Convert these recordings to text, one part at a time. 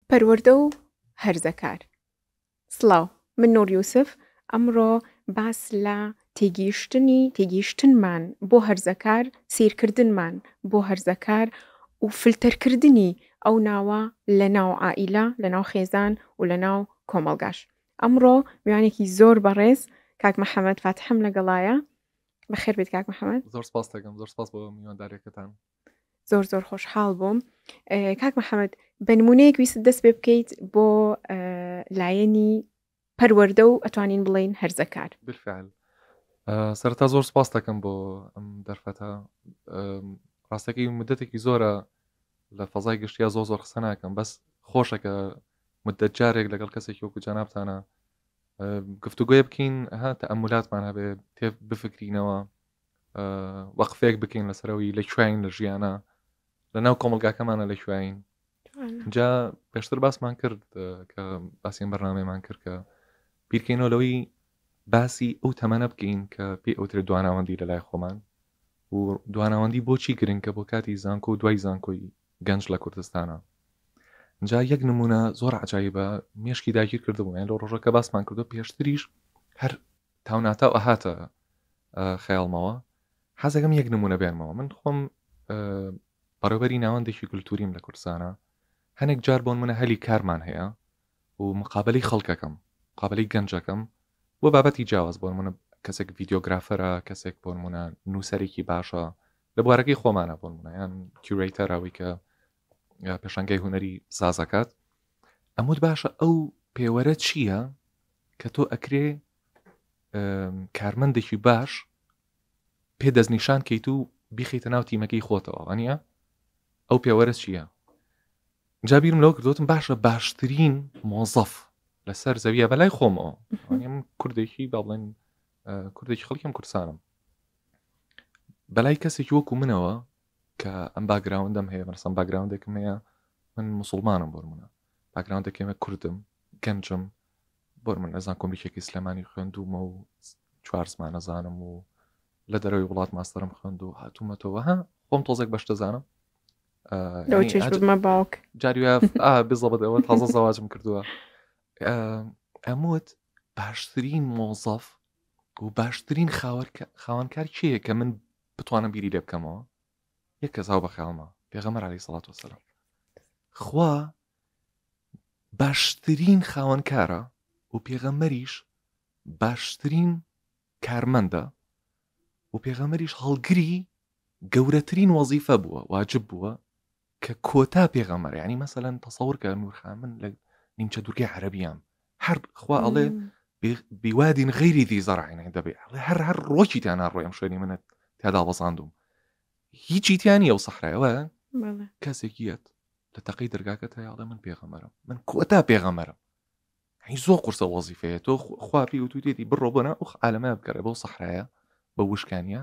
پەروەردە و هەرزەکار. سڵاو، من نور یوسف. ئەمڕۆ باس لە تێگەیشتنمان بۆ هەرزەکار، سیرکردنمان بۆ هەرزەکار و فلتەرکردنی ئەو ناوە لە ناو عائیلە، لە ناو خێزان و لە ناو کۆمەڵگاش. ئەمڕۆ میوانێکی زۆر بەڕێز کاک محەممەد فاتحم لەگەڵایە. بەخێر بێت کاک محەممەد. زۆر سپاس دەکەم، زۆر سپاس بۆ میوانداریەکەتان. زۆر خۆشحاڵ بووم. کاک محەممەد، بە نمونەیەک ویست دەست پێ بکەیت بۆ لایەنی پەروەردە و ئەتوانین بڵین هەرزەکار. بالفعل سەرەتا زۆر سپاس دەکەم بۆ ئەم دەرفەتە. ڕاستەکەی مدەتێکی زۆرە لە فەزای گشتیا زۆر قسە ناکەم، بەس خۆشەکە مدەت جارێک لەگەڵ کەسێکی وەکو جەنابتانە گفتوگۆیە بکەین، تەئەمولاتمان هەبێ، تێ بفکرینەوە، وەقفێک بکەین لەسەرەوەی لەکوێین لە ژیانە، لەناو کۆمەڵگاکەمانە لەکوێین. جا پێشتر باسمان کرد کە باسیێن بەرنامەیەمان کرد کە بیرکەینەوە لەوەی باسی ئەو تەمەنە بکەین کە پێی ئەوترێت دواناوەندی لە لای خۆمان، و دواناوەندی بۆچی گرنگکە بۆ کاتی زانکۆ و دوای زانکۆی گەنج لە کوردستانە. جا یەک نمونە زۆر عجایبە مێشکی داگیر کردبوو، لە ڕۆژەکە باسمان کردو پێشتریش هەر تاوناتا ئەهاتە خەیاڵمەوە. حەزەکەم یەک نمونە بێنمەوە. من خۆم بەڕێوەبەری ناوەندێکی کولتوریم لە کوردستانە، هەنێک جار بۆن منە هەلی کارمان هەیە و مقابلەی خەڵکەکەم، مقابلەی گەنجەکەم بۆ بابەتی جیاواز بۆن منە کەسێک ڤیدیۆگرافەرە، کەسێک بۆن منە نووسەرێکی باشە لە بوارەکەی خۆمانە، بۆن منە یان کیورەیتەراوی کە پێشانگای هوەری سازەکات. ئەموت باشە ئەو پێوەرە چییە کە تۆ ئەکرێ کارمەندێکی باش پێ دەستنیشان کەیت و بیخیتە ناو تیمەکەی خۆتەوە، وانە ئەو پێوەرە چییە؟ جابیرم لەوە کردوتم باشە باشترین مۆزەف لەسەر زەویە بەلای خۆمەوە، من کوردێکی با بڵێن کوردێکی خەڵکیم کوردستانم، بەلای کەسێکی وەکو منەوە کە ئەم باگراوندەم هەیە، مەسەڵەن باگراوندێکم هەیە، من مسلمانم، بۆ منە باگراوندێکمە کوردم، گەنجم، بۆ من ئەزان کۆمپیوتێکی سلێمانی خوێندومە و 4 زمانە زانم و لە دەرەوەی وڵات ماستەرم خوێند و هاتوومەتەوە خۆم تۆزێک بەشتە زانم. باوک جاریە بزەبەتەوە تازە زەواجم کردووە. ئەموت باشترین مۆزەف و باشترین خاوەنکار کێیە کە من بتوانم بیری لێ بکەمەوە؟ یەک کەس هاو بە خەیاڵمە، پێغەمبەر عەلەیهی سەڵات وەسەلام. خوا باشترین خاوەنکارە و پێغەمبەریش باشترین کارمەندە و پێغەمبەریش هەڵگری گەورەترین وەزیفە بووە، واجب بووە کە کۆتا پێغەمبەر. یعنی مەسەلەن تەسەوڕ کە نورخان من لە نیمچە دوورگەی عەرەبیام، هەر خوا ئەڵێ بیوادین غەیری ذی زەرعین دەبێ، هەر ڕۆکی تیان ناڕۆیم شوێنی منت تیادا بەزاندوم، هیچی تیانی ئەو سەحرایەوە کەسێکیەت لە تەقەی دەرگاکە هەیەڵێ من پێغەمبەرم، من کۆتا پێغەمبەرم. هی زۆر قورسە وەزیفەیە، تۆ خوا پێی وتوتێتی بڕۆ بۆنە ئەو عالەمە بگەڕێ بەو سەحرایە بە وشکانیە،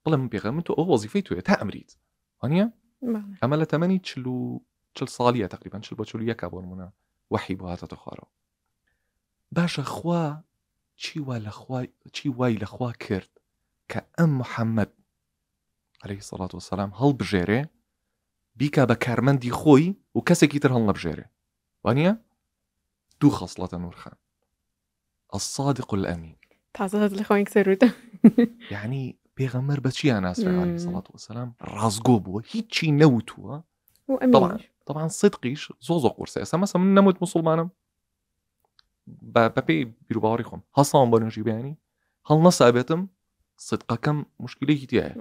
بڵێ من پێغەمبەر، تۆ ئەو وەزیفەی توێ تا ئەمریت، وانە ئەمە لە تەمەنی 40 ساڵیە تقریبا 40 بۆ 41 بۆ نمونە وحی بۆ هاتەتە خوارەوە. باشە خوا چی وای لە خوا کرد کە ئەم محەممەد عەلەیهی سەڵات وەسەلام هەڵبژێرێ بیکا بە کارمەندی خۆی و کەسێکی تر هەڵ نەبژێرێ، وانە دوو خەسڵەتە نورخان، الصادق الأمين. تازە لە خۆی سەروتە، یعنی پێغەمبەر بەچیان ناسرێ عەلەیهی سەڵات وەسەلام ڕازگۆ بووە، هیچی نەوتووە. طبعا صدقیش زۆ قورسە. ئێستا مەسە من نەموت مسلمانم بەپێی بیرروباوەڕی خۆم هەساوم بۆ نوێژی بەیانی هەڵ نەسابێتم، صدقەکەم مشکلێکی تایە.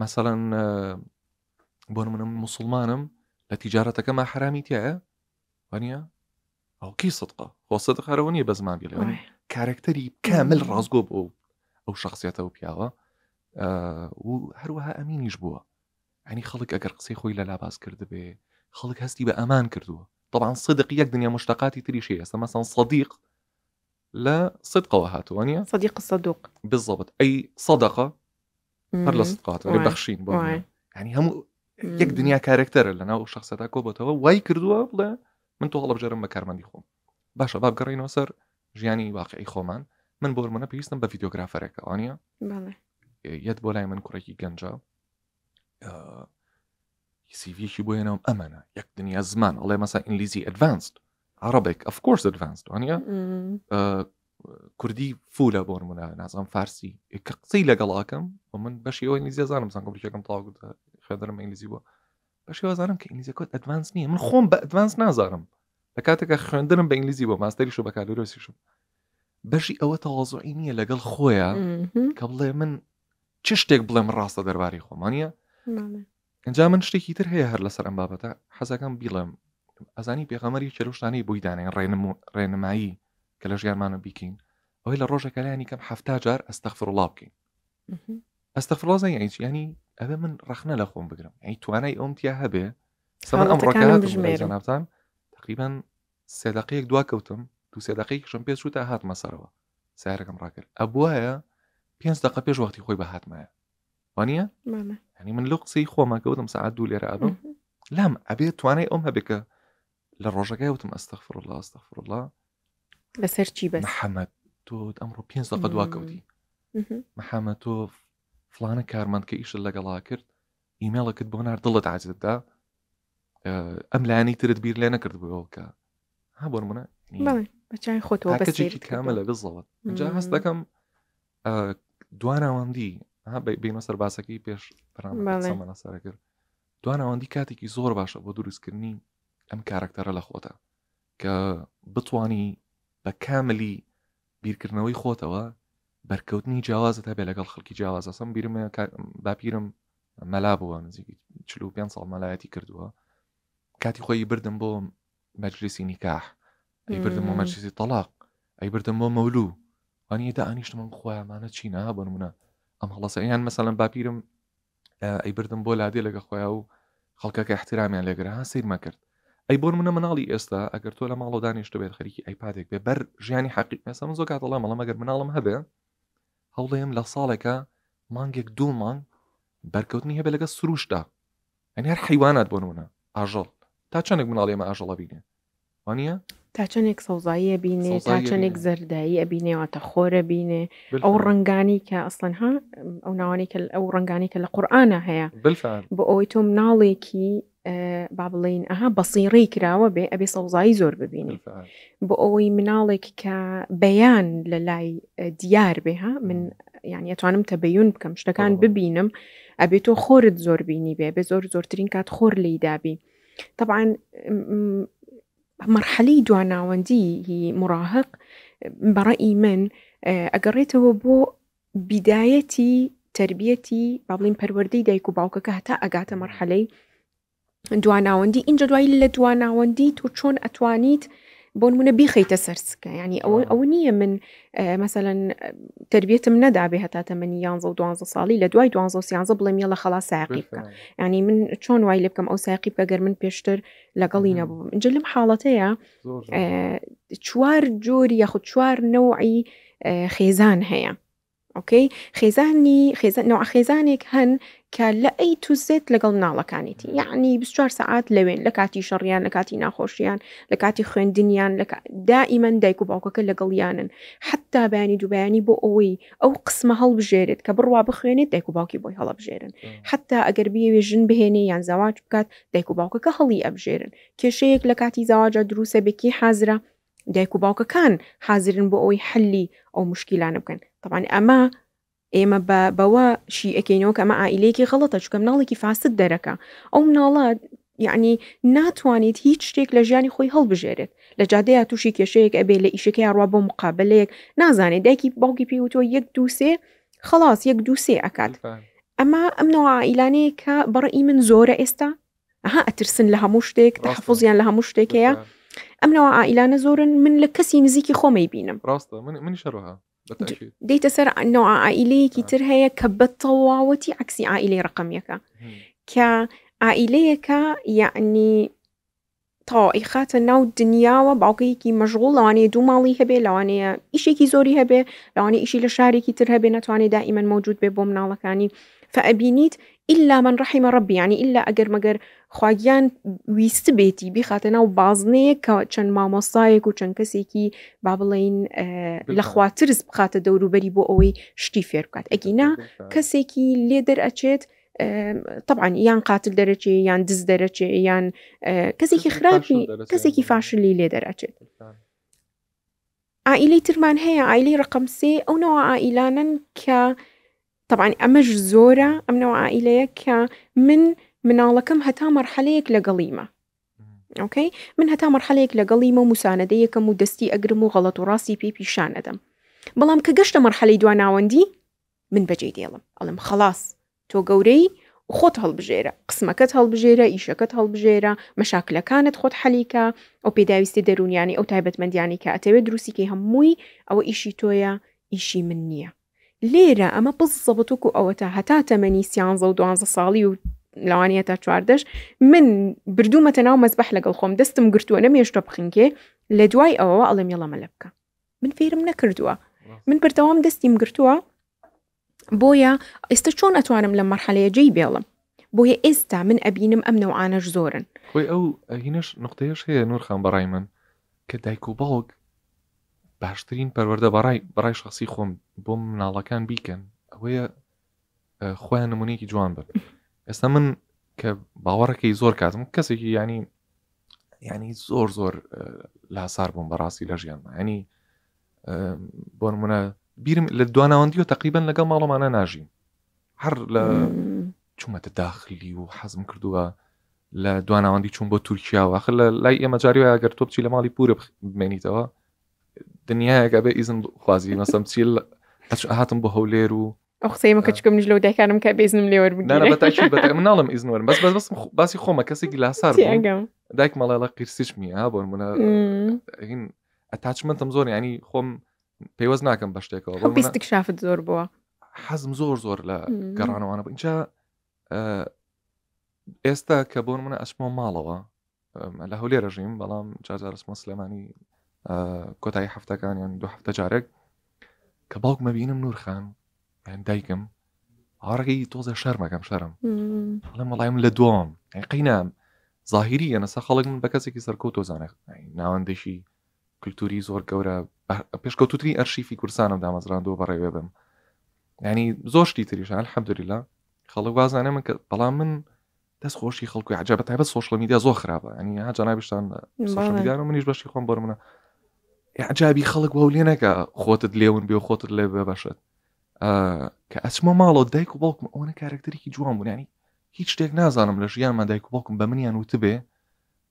مەسەڵەن بۆ منە مسلمانم لە تیجارەتەکەمە حرامی تایە، وانە ئەوکی صدقە خۆ صدق هەرەوە نیە بە زمان بێڵێ، کارکتەری کامل ڕازگۆ بۆ ئەو شخصیەتە و پیاوە و هەروەها ئەمینیش بووە. ینی خەڵک ئەگەر قسەی خۆی لە لاباس کرد بێ، خەڵک هەستی بە ئەمان کردووە. طبعا صدق یەک دنیا مشتقاتی تریشی هەستە، مەسەڵەن صدیق لە صدقەوە هاتووە، صدیق الصدوق بالضبط، ئەی صدقە هەر لە صدقات لە بەخشین بۆ، ینی هەموو یەک دنیا کارکتەرە لە ناو شخصەتا کۆبەتەوە وای کردووە بڵێ من تۆ هەڵبژێرم بە کارمەندی خۆم. باشە با بگەڕێینەوە سەر ژیانی واقعی خۆمان. من بۆ منە پێویستم بە ڤیدیۆگرافەرێکە، وانە یەت بۆ لای من کوڕێکی گەنجە سیڤیەکی بۆ هێنەوەم ئەمەە یەک دنیا زمان ئەڵێ مەسا ئینگلیزی ئەدڤانسد عربێک ئەف کۆرس ئەدڤانسد وانە کوردی فولە بۆ نمونە نازانم فارسی کە قسەی لەگەڵاکەم و من بەشی ئەوە ئینگلیزی زانم سان کۆمپلیکەکەم تاوا خوێندنم ئینگلیزی بووە بەشی وازانم کە ئینگلیزی کۆت ئەدڤانس نییە من خۆم بە ئەدڤانس نازانم لە کاتێکە خوێندنم بە ئینگلیزی بۆ ماستەریشو بە کالۆرۆسیشم بەشی ئەوە تەواضوعی نییە لەگەڵ خۆیە کە بڵێ من چ شتێک بڵێ من ڕاستە دەربارەی خۆمانە ئەنجا من شتێکی تر هەیە هەر لەسەر ئەم بابەتە حەزەکەم بیڵێم ئەزانی پێغەمەری چێروشتانەی بۆی دانێن ڕێنمایی کە لە ژیانمانە بیکەین ئەوەی لە ڕۆژێکە لایانی کەم 70 جار ئەستەغفرڵڵا بکەین ئەستەغفرڵڵا یعنی ئەبێ من ڕەخنە لە خۆم بگرم یعنی توانای ئەوم تیا هەبێ سەمن ئەم ڕۆکەات تقریبا 3 دقەیەک دوا کەوتم 2 دقەیەکیشم پێش تا هاتمە سەرەوە سیارەکەم ڕاکرد ئەبووایە 5 دقە پێش وەختی خۆی بە هاتمایە وانە ینی من لە قسەی خۆمە کەوتم ساعت 2 لێرە ئابم لام ئەبێت توانای ئەوم هەبێکە لە ڕۆژەکەی وتم ئەستەغفرڵڵا لەسەر چی بەس محەممەد تۆ ئەمڕۆ 5 دقە دوا کەوتی محەممەد تۆ فلانە کارمەند کە ئیشت لەگەڵا کرد ئیمێڵەکەت بۆ نار دڵت عاجزتدا ئەم لایانی ترت بیر لێ نەکرد بۆەوە کە ها بۆ نمونە بەچای خۆتەوە بەسێکی کامە لە بزڵت اینجا هەست دەکەم دواناوەندی بینە سەر باسەکەی پێش پرامەسەمەە سەرە کرد دواناوەندی کاتێکی زۆر باشە بۆ دروستکردنی ئەم کارکتەرە لە خۆتە کە بتوانی بە کاملی بیرکردنەوەی خۆتەوە بەرکەوتنی جیاوازت هەبێ لەگەڵ خەڵکی جیاوازە سەم بیرمە باپیرم مەلا بووە نزیکی 45 ساڵ مەلایەتی کردووە کاتی خۆی بردم بۆ مەجلیسی نیکاح ئەی بردم بۆ مەجلیسی تەلاق ئەی بردم بۆ مەولوو وانە دائانیشتمم خۆیانمانە چینە بۆ نمونە ئەم هەڵەسەیان مەسەڵەن باپیرم ئەی بردم بۆ لادێ لەگە خۆیان و خەڵکەکە احترامیان لێگرا ها سیر مەکرد ئەی بۆ منە مناڵی ئێستا ئەگەر تۆ لە ماڵەوە دانیشتە بێت خەریکی ئایپادێک بێ بەر ژیانی حەقیق مەسە من زۆر کاتەڵێ مەڵام ئەگەر مناڵم هەبێ هەوڵێم لە ساڵێکە مانگێک 2 مانگ بەرکەوتنی هەبێ لەگە سروشدا ئەنی هەر حیوانات بۆ نمونە ئاژەڵ تا چەندێک مناڵی ئێمە ئاژەڵە بینێ وانە تا چەندێک سەوزایی بینێ تا چەندێک زەردایی ئەبینێواتە خۆرە بینێ ئەو ڕنگانی کە ئەسڵەنها ئەو ناوانی ئەو ڕنگانی کە لە قورئانە هەیە بۆ ئەوەی تۆ مناڵێکی با بڵێن ئەها بەسیڕەی کراوە بێ ئەبێ سەوزایی زۆر ببینی بۆ ئەوەی مناڵێک کە بەیان لە لای دیار بێ ها من یعنی ئەتوانم تەبەیون بکەم شتەکان ببینم ئەبێ تۆ خۆرت زۆر بینی بێ بێ زۆرترین کات خۆر لێدابی طبعا مرحلەی دواناوەندی هی مراهق بەڕەئی من ئەگەڕێتەوە بۆ بیدایەتی تربیەتی با بڵین پەروەردەی دایک و باوکەکە هەتا ئەگاتە مرحلەی دواناوەندی اینجا دوایی لە دواناوەندی تۆ چۆن ئەتوانیت بۆ نمونە بیخەیتە سەرسکە ینی ئەوە نییە من مەسەلەن تربیەتم نەدابێ هەتا تەمەنی 11 و 12 ساڵی لە دوای 12 و 13 بڵێم یەڵە خەڵا ساقی بکە ینی من چۆن وای لێ بکەم ئەو ساقی بکە گەر من پێشتر لەگەڵی نەبووم اینجا لەم حاڵەتەیە 4 جۆری یاخود 4 نەوعی خێزان هەیە ئۆکەی نوع خێزانێک هەن کە لە ئەی تو زێت لەگەڵ ناڵەکانیتی یعنی 24 ساعات لەوێن لە کاتی شەڕیان لە کاتی ناخۆشیان لە کاتی خوێندنیان دائیمەن دایک و باوکەکە لەگەڵیانن حتا بەیانی دووبیانی بۆ ئەوەی ئەو قسمە هەڵبژێرێت کە بڕوا بخوێنێت دایک و باوکی بۆی هەڵەبژێرن حتا ئەگەر بیەوێ ژن بهێنێ یان زەواج بکات دایک و باوکەکە هەڵی ئەبژێرن کێشەیەک لە کاتی زەواجە دروسە بێکی حازرە دایک و باوکەکان حازرن بۆ ئەوەی حەلی ئەو مشکیلانە بکەن طبعا ئەمە ئێمە بەوە شیئەکەینەوە کە ئەمە عائیلەیەکی غەڵەتە چونکە مناڵێکی فاسد دەرەکە ئەو مناڵات یعنی ناتوانێت هیچ شتێک لە ژیانی خۆی هەڵبژێرێت لە جادەیە تووشی کێشەیەک ئەبێ لە ئیشەکەی هەڕوا بۆ مقابلەیەک نازانێت دایکی باوکی پێوتۆ 1 2 3 خلاص 1 2 3 ئەکات ئەم نوع عائیلانەیە کە بەڕەئی من زۆرە ئێستا ئەترسن لە هەموو شتێک تەحفوزیان لە هەموو شتێکەیە ئەم نوع عائیلانە زۆرن من لە کەسی نزیکی خۆمەی بینم ڕاستە منی شەڕها دەیتە سەر نوع عائیلەیەکی تر هەیە کە بە تەواوەتی عکسی عائیلەی ڕقمیەکە کە عائیلەیەکە یعنی تەواوی خاتە ناو دنیاوە باوکەیەکی مەشغوڵ لەوانەیە 2 ماڵی هەبێ لەوانەیە ئیشێکی زۆری هەبێ لەوانەیە ئیشی لە شارێکی تر هەبێ ناتوانێت دائیمەن موجود بێ بۆ مناڵەکانی فەئەبینیت إلا من رحم ربي يعني إلا أجر مجر خواجيان ويستبيتي بخاطر ناو بازنه كأن مامۆستایەک و چەند کەسێکی با بڵێن لەخواترز بخاتە دەوروبەری بۆ ئەوەی شتی فێر بکات ئەگینا کەسێکی لێ دەرئەچێت طبعا یان قاتل دەرەچێ یان دز دەرەچێ یان کەسێکی خراپی کەسێکی فاشلی لێ دەرەچێت. عائلەی ترمان هەیە عائلەی ڕقم 3 ئەو نەوە عائیلانن کە طبعا ئەمەش زۆرە ئەم نەوە عائیلەیە کە من مناڵەکەم هەتا مەرحەلەیەک لەگەڵیمە. ئۆکەی من هەتا مەرحەلەیەک لەگەڵیمە و موسانەدەیەکەم و دەستی ئەگرم و غەڵەت و ڕاستی پێی پیشان ئەدەم. بەڵام کە گەشتە مەرحەلەی دواناوەندی من بەجێ دێڵم ئەڵم خەڵاس تۆ گەورەی خۆت هەڵبژێرە قسمەکەت هەڵبژێرە ئیشەکەت هەڵبژێرە مەشاکلەکانت خۆت حەلیکە ئەو پێداویستی دەرونیانی ئەو تایبەتمەندیانی کە ئەتەوێت دروستیکەی هەمووی ئەوە ئیشی تۆیە ئیشی من نییە. لێرە ئەمە بزەبەتوک و ئەوە تا هەتا تەمەنی 13 و 12 ساڵی و لەوانەیە تا 14 من بردوومەتە ناو مەزبەح لەگەڵ خۆم دەستم گرتووە نەمێشتە بخنکێ لە دوای ئەوە ئەڵێم یەڵە مەلە بکە من فێرم نەکردووە من بەردەوام دەستیم گرتووە بۆیە ئێستا چۆن ئەتوانم لە مەرحەلەیە جێی بێڵم بۆیە ئێستا من ئەبینم ئەم نەوعانەش زۆرن. خۆی ئەو هینەش نقطەیەش هەیە نورخان بەڕای من کە دایک و باوک باشترین پەروەردە بەڕای شخصی خۆم بۆ مناڵەکان بیکەن ئەوەیە خۆیان نمونەیەکی جوان بن. ئێستا من کە باوەڕەکەی زۆر کاتم کەسێکی ینی زۆر لاسار بووم بەڕاستی لە ژیانمە ینی بۆ نمونە بیرم لە دواناوەندیوە تقریبا لەگەڵ ماڵەمانە ناژیم هەر لە چوومەتە داخلی و حەزم کردووە لە دواناوەندی چوون بۆ تورکیا و آخر لە لای ئێمە جاریوە ئەگەر تۆ بچی لە ماڵی پورە بمێنیتەوە دنیایەکە بێ ئیزن خوازی مەسەم چیل هاتم بۆ هەولێر و ئەو قسەی مەکە چکەم نش لەو دایکانم کە بێزنم لێوە بگیرێ مناڵم ئیزنوەرم بەس باسی خۆمە کەسێکی لاسار دایک مەڵێڵە قیرسیشمی ها بۆ نمونە هین ئەتاچمەنتم زۆر ینی خۆم پێوەست ناکەم بە شتێکەوە بیستێک شافت زۆر بووە حەزم زۆر لە گەڕانەوانە بوو اینجا ئێستا کە بۆ منە ئەچمەوە ماڵەوە لە هەولێرە ژیم بەڵام جار ئەچمە سلێمانی کۆتایی هەفتەکانیان 2 هەفتە جارێک کە باوک مەبینم نورخان یان دایکم هاڕەکەی تۆزە شەرمەکەم شەرم بەڵام وەڵای من لە دوام قەینە ظاهری ئەنەسا خەڵک من بە کەسێکی سەرکەوت تۆزانێک ناوەندێکی کللتوری زۆر گەورە پێشکەوتوترین ئەرشیفی کورسانم دامەزراندەوە بەڕێوێ بم ینی زۆر شتی تریش الحەمدولیلا خەڵک وازانێ من کە بەڵام من دەستخۆشی خەڵکوی عجەبە تایبەت سۆشڵ میدیا زۆر خراپە ینی ها جانابیشتان سۆشڵ میدیا منیش بەشی خۆم بۆ منە عجابی خەڵک وەو لێ نەکە خۆتت لێون بێ و خۆتت لێ ببەشێت کە ئەچمە ماڵەوە دایک و باوکم ئەوەنە کارکتەرێکی جوان بوون ینی هیچ شتێک نازانم لە ژیانمان دایک و باوکم بە منیان وتبێ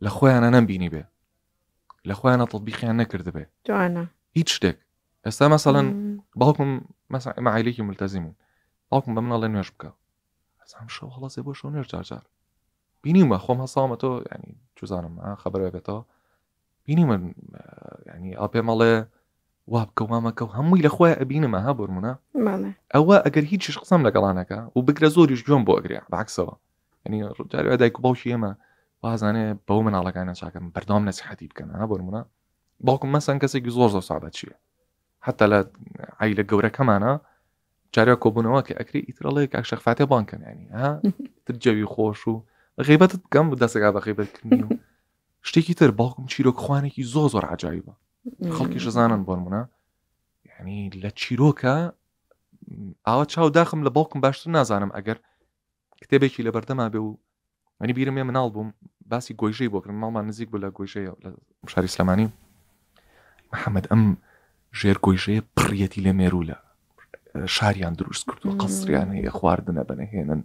لە خۆیانە نەمبینی بێ لە خۆیانە تەطبیقیان نەکرد بێ جوانە هیچ شتێک. ئێستا مەسەڵەن باوکم مەسەڵەن عائیلەیەکی ملتەزیمین باوکم بە مناڵێ نوێژ بکە ئەزانم شەو هەڵەسێ بۆ شەو نوێژ جار بینیمە خۆم هەساومە تۆ ینی چوزانم خەبەرە بێتەوە بینیمە ینی ئاپێ مەڵێ وا بکە وامەکە و هەمووی لە خۆی ئەبینمە ها بۆرمونە ئەوە ئەگەر هیچیش قسەم لەگەڵانەکە و بگرە زۆریش گوێم بۆ ئەگرێ بەعکسەوە ینی جارێ دایک و باوکی ئێمە وازانێ بەو مناڵەکانە چاکەم بەردەوام نەسیحەتی بکەن ها بۆرمونە باوکم مەسەن کەسێکی زۆر سابەت چییە حتا لە عائیلە گەورەکەمانە جارێ کۆبوونەوە کە ئەکری ئیترەڵێ کاک شەخفاتێ بانکەن ینی ها تر جەوی خۆش و غیبەتت بکەم دەستێکا بە غیبەتکردنی و شتێکی تر باوکم چیرۆکخوانێکی زۆر عجایبە خەڵکیش زانن بۆرمونە ینی لە چیرۆکە ئاوا چاو داخم لە باوکم باشتر نازانم ئەگەر کتێبێکی لە بەردەما بێ و منی بیرم ێ مناڵ بووم باسی گۆیژەی بۆ کردم ماڵمان نزیک بوو لە گۆیژەیە لە شاری سلێمانی محەممەد ئەم ژێر گۆیژەیە پڕیەتی لە مێرو لە شاریان دروست کرد و قەسریان هەیە خواردنە بەنەهێنن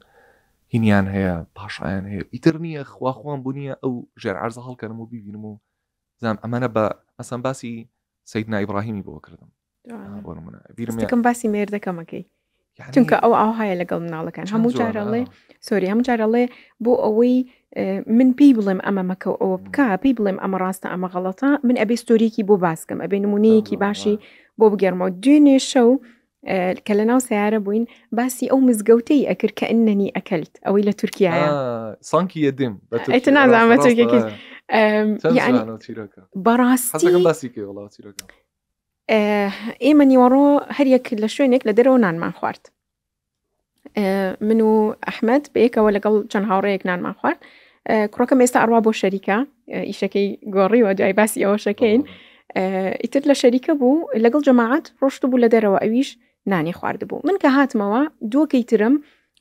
هینیان هەیە پاشایان هەیە ئیتر نییە خواخواان بوونیە ئەو ژێر عەرزە هەڵکەنم و بیبینم و زانم ئەمانە بە ئەسەن باسی سەیدنا ئیبراهیمی بۆ کردم بیرم باسی مێردەکەمەکەی چونکە ئەو ئاهایە لەگەڵ مناڵەکان هەموو جارەڵێ سۆری هەموو جارەڵێ بۆ ئەوەی من پێی بڵێم ئەمە مەکە و ئەوە بکە پێی بڵێم ئەمە ڕاستە ئەمە غەڵەتە من ئەبێ ستۆریەکی بۆ باسکەم ئەبێ نمونەیەکی باشی بۆ بگەرمەوە دوێنێ شەو کە لە ناو سیارە بووین باسی ئەو مزگەوتەی ئەکرد کە ئیننی ئەکەلت ئەوەی لە تورکیایە سانکی یەدیم ئەیتە نازانمە تورکێکی بەڕاستی باسی کێ وڵات چیرۆکە ئێمە نیوەڕۆ هەریەک لە شوێنێک لە دەرەوە نانمان خوارد من و ئەحمەد بەیەکەوە لەگەڵ چەند هاوڕەیەک نانمان خوارد کوڕەکەم ئێستا ئەڕوا بۆ شەریکە ئیشەکەی گۆڕیوە دوای باسی ئەوە شەکەین ئیتر لە شەریکە بوو لەگەڵ جەماعەت ڕۆشت بوو لە دەرەوە ئەویش نانی خواردبوو من کە هاتمەوە دووەکەی ترم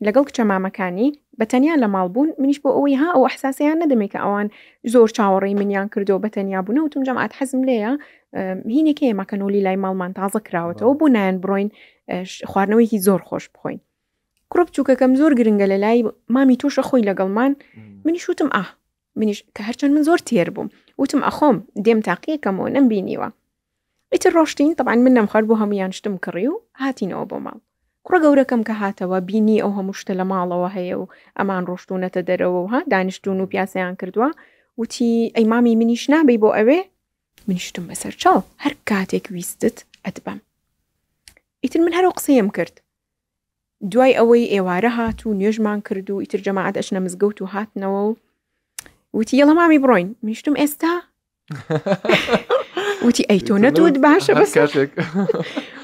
لەگەڵ کچە مامەکانی بەتەنیا لە ماڵ بوون منیش بۆ ئەوەی ها ئەو ئەحساسیان نەدەمێ کە ئەوان زۆر چاوەڕێی منیان کردو بەتەنیا بوون وتم جەماعەت حەزم لێیە هینێکی ئێمە کەنۆلی لای ماڵمان تازە کراوەتەوە بوو نایەن بڕۆین خواردنەوەیکی زۆر خۆش بخۆین. کوڕە بچووکەکەم زۆر گرنگە لە لای مامی تۆشە خۆی لەگەڵمان منیش وتم منیش کە هەرچەند من زۆر تێر بووم وتم ئەخۆم دێم تاقیەکەمەوە نەمبینیوە. ئیتر ڕۆشتین طبعاً من نەمخوارد بۆ هەمویان شتم کڕی و هاتینەوە بۆ ماڵ. کوڕە گەورەکەم کە هاتەوە بینی ئەو هەموو شتە لە ماڵەوە هەیە و ئەمان ڕۆشتونەتە دەرەوە و دانیشتون و پیاسەیان کردووە وتی ئەی مامی منیش نابێ بۆ ئەوێ منیشتم بەسەر چاو هەر کاتێک ویستت ئەتبەم. ئیتر من هەرو قسەیم کرد دوای ئەوەی ئێوارە هات و نوێژمان کرد و ئیتر جەماعەت ئەچنە مزگەوت و هاتنەوە و وتی یەڵە مامی بڕۆین منیشتم ئێستا وتی ئەی تۆ نەتوت باشە بەس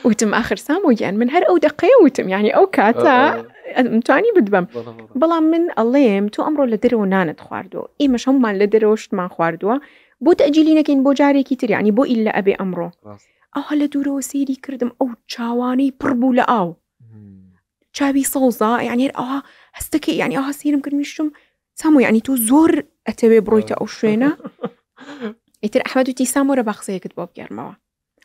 وتم آخر سامۆگیان من هەر ئەو دەقەیە وتم یعنی ئەو کاتە متوانی بدبم بەڵام من ئەڵێم تۆ ئەمڕۆ لە دەرەوە نانت خواردووە ئێمەش هەمومان لە دەرەوە شتمان خواردووە بۆ تەجیلی نەکەین بۆ جارێکی تر یعنی بۆ ئیلا ئەبێ ئەمڕۆ ئەوها لە دوورەوە سێری کردم ئەو چاوانەی پڕ بوو لە ئاو چاوی سەوزە یعنی ئەوها هەستەکەی یعنی ئەوها سێرم کرد میشتم سامۆ یعنی تۆ زۆر ئەتەوێ بڕۆیتە ئەو شوێنە. ئیتر ئەحمەد وتی سامۆرە بە قسەیەکت بۆ بگەرمەوە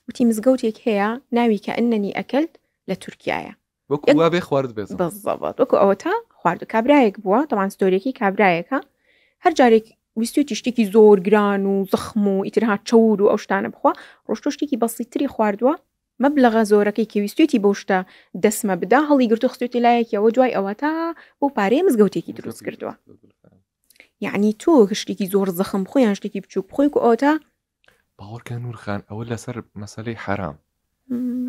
وتی مزگەوتێک هەیە ناوی کە ئەننی ئەکلت لە تورکیایە وەکو بێ خوارد بێت بەڵزەبات وەکو ئەوە تا خواردو کابرایەک بووە تەمان ستۆریەکی کابرایەکە هەر جارێک ویستوی شتێکی زۆر گران و زەخم و ئیترها چەور و ئەو شتانە بخوا ڕۆشتۆ شتێکی بەسیتری خواردووە مەبلەغە زۆرەکەی کە ویستوێتی بۆ شتە دەسمە بدا هەڵی گرتو خستوێتی لایەکەوە دوای ئەوە تا بۆ پارەیە مزگەوتێکی دروست کردووە. یعنی تۆ شتێکی زۆر زەخم خۆیان شتێکی بچوو بخۆی و ئەوتا باوەڕکە نورخان ئەوە لەسەر مەسەلەی حرام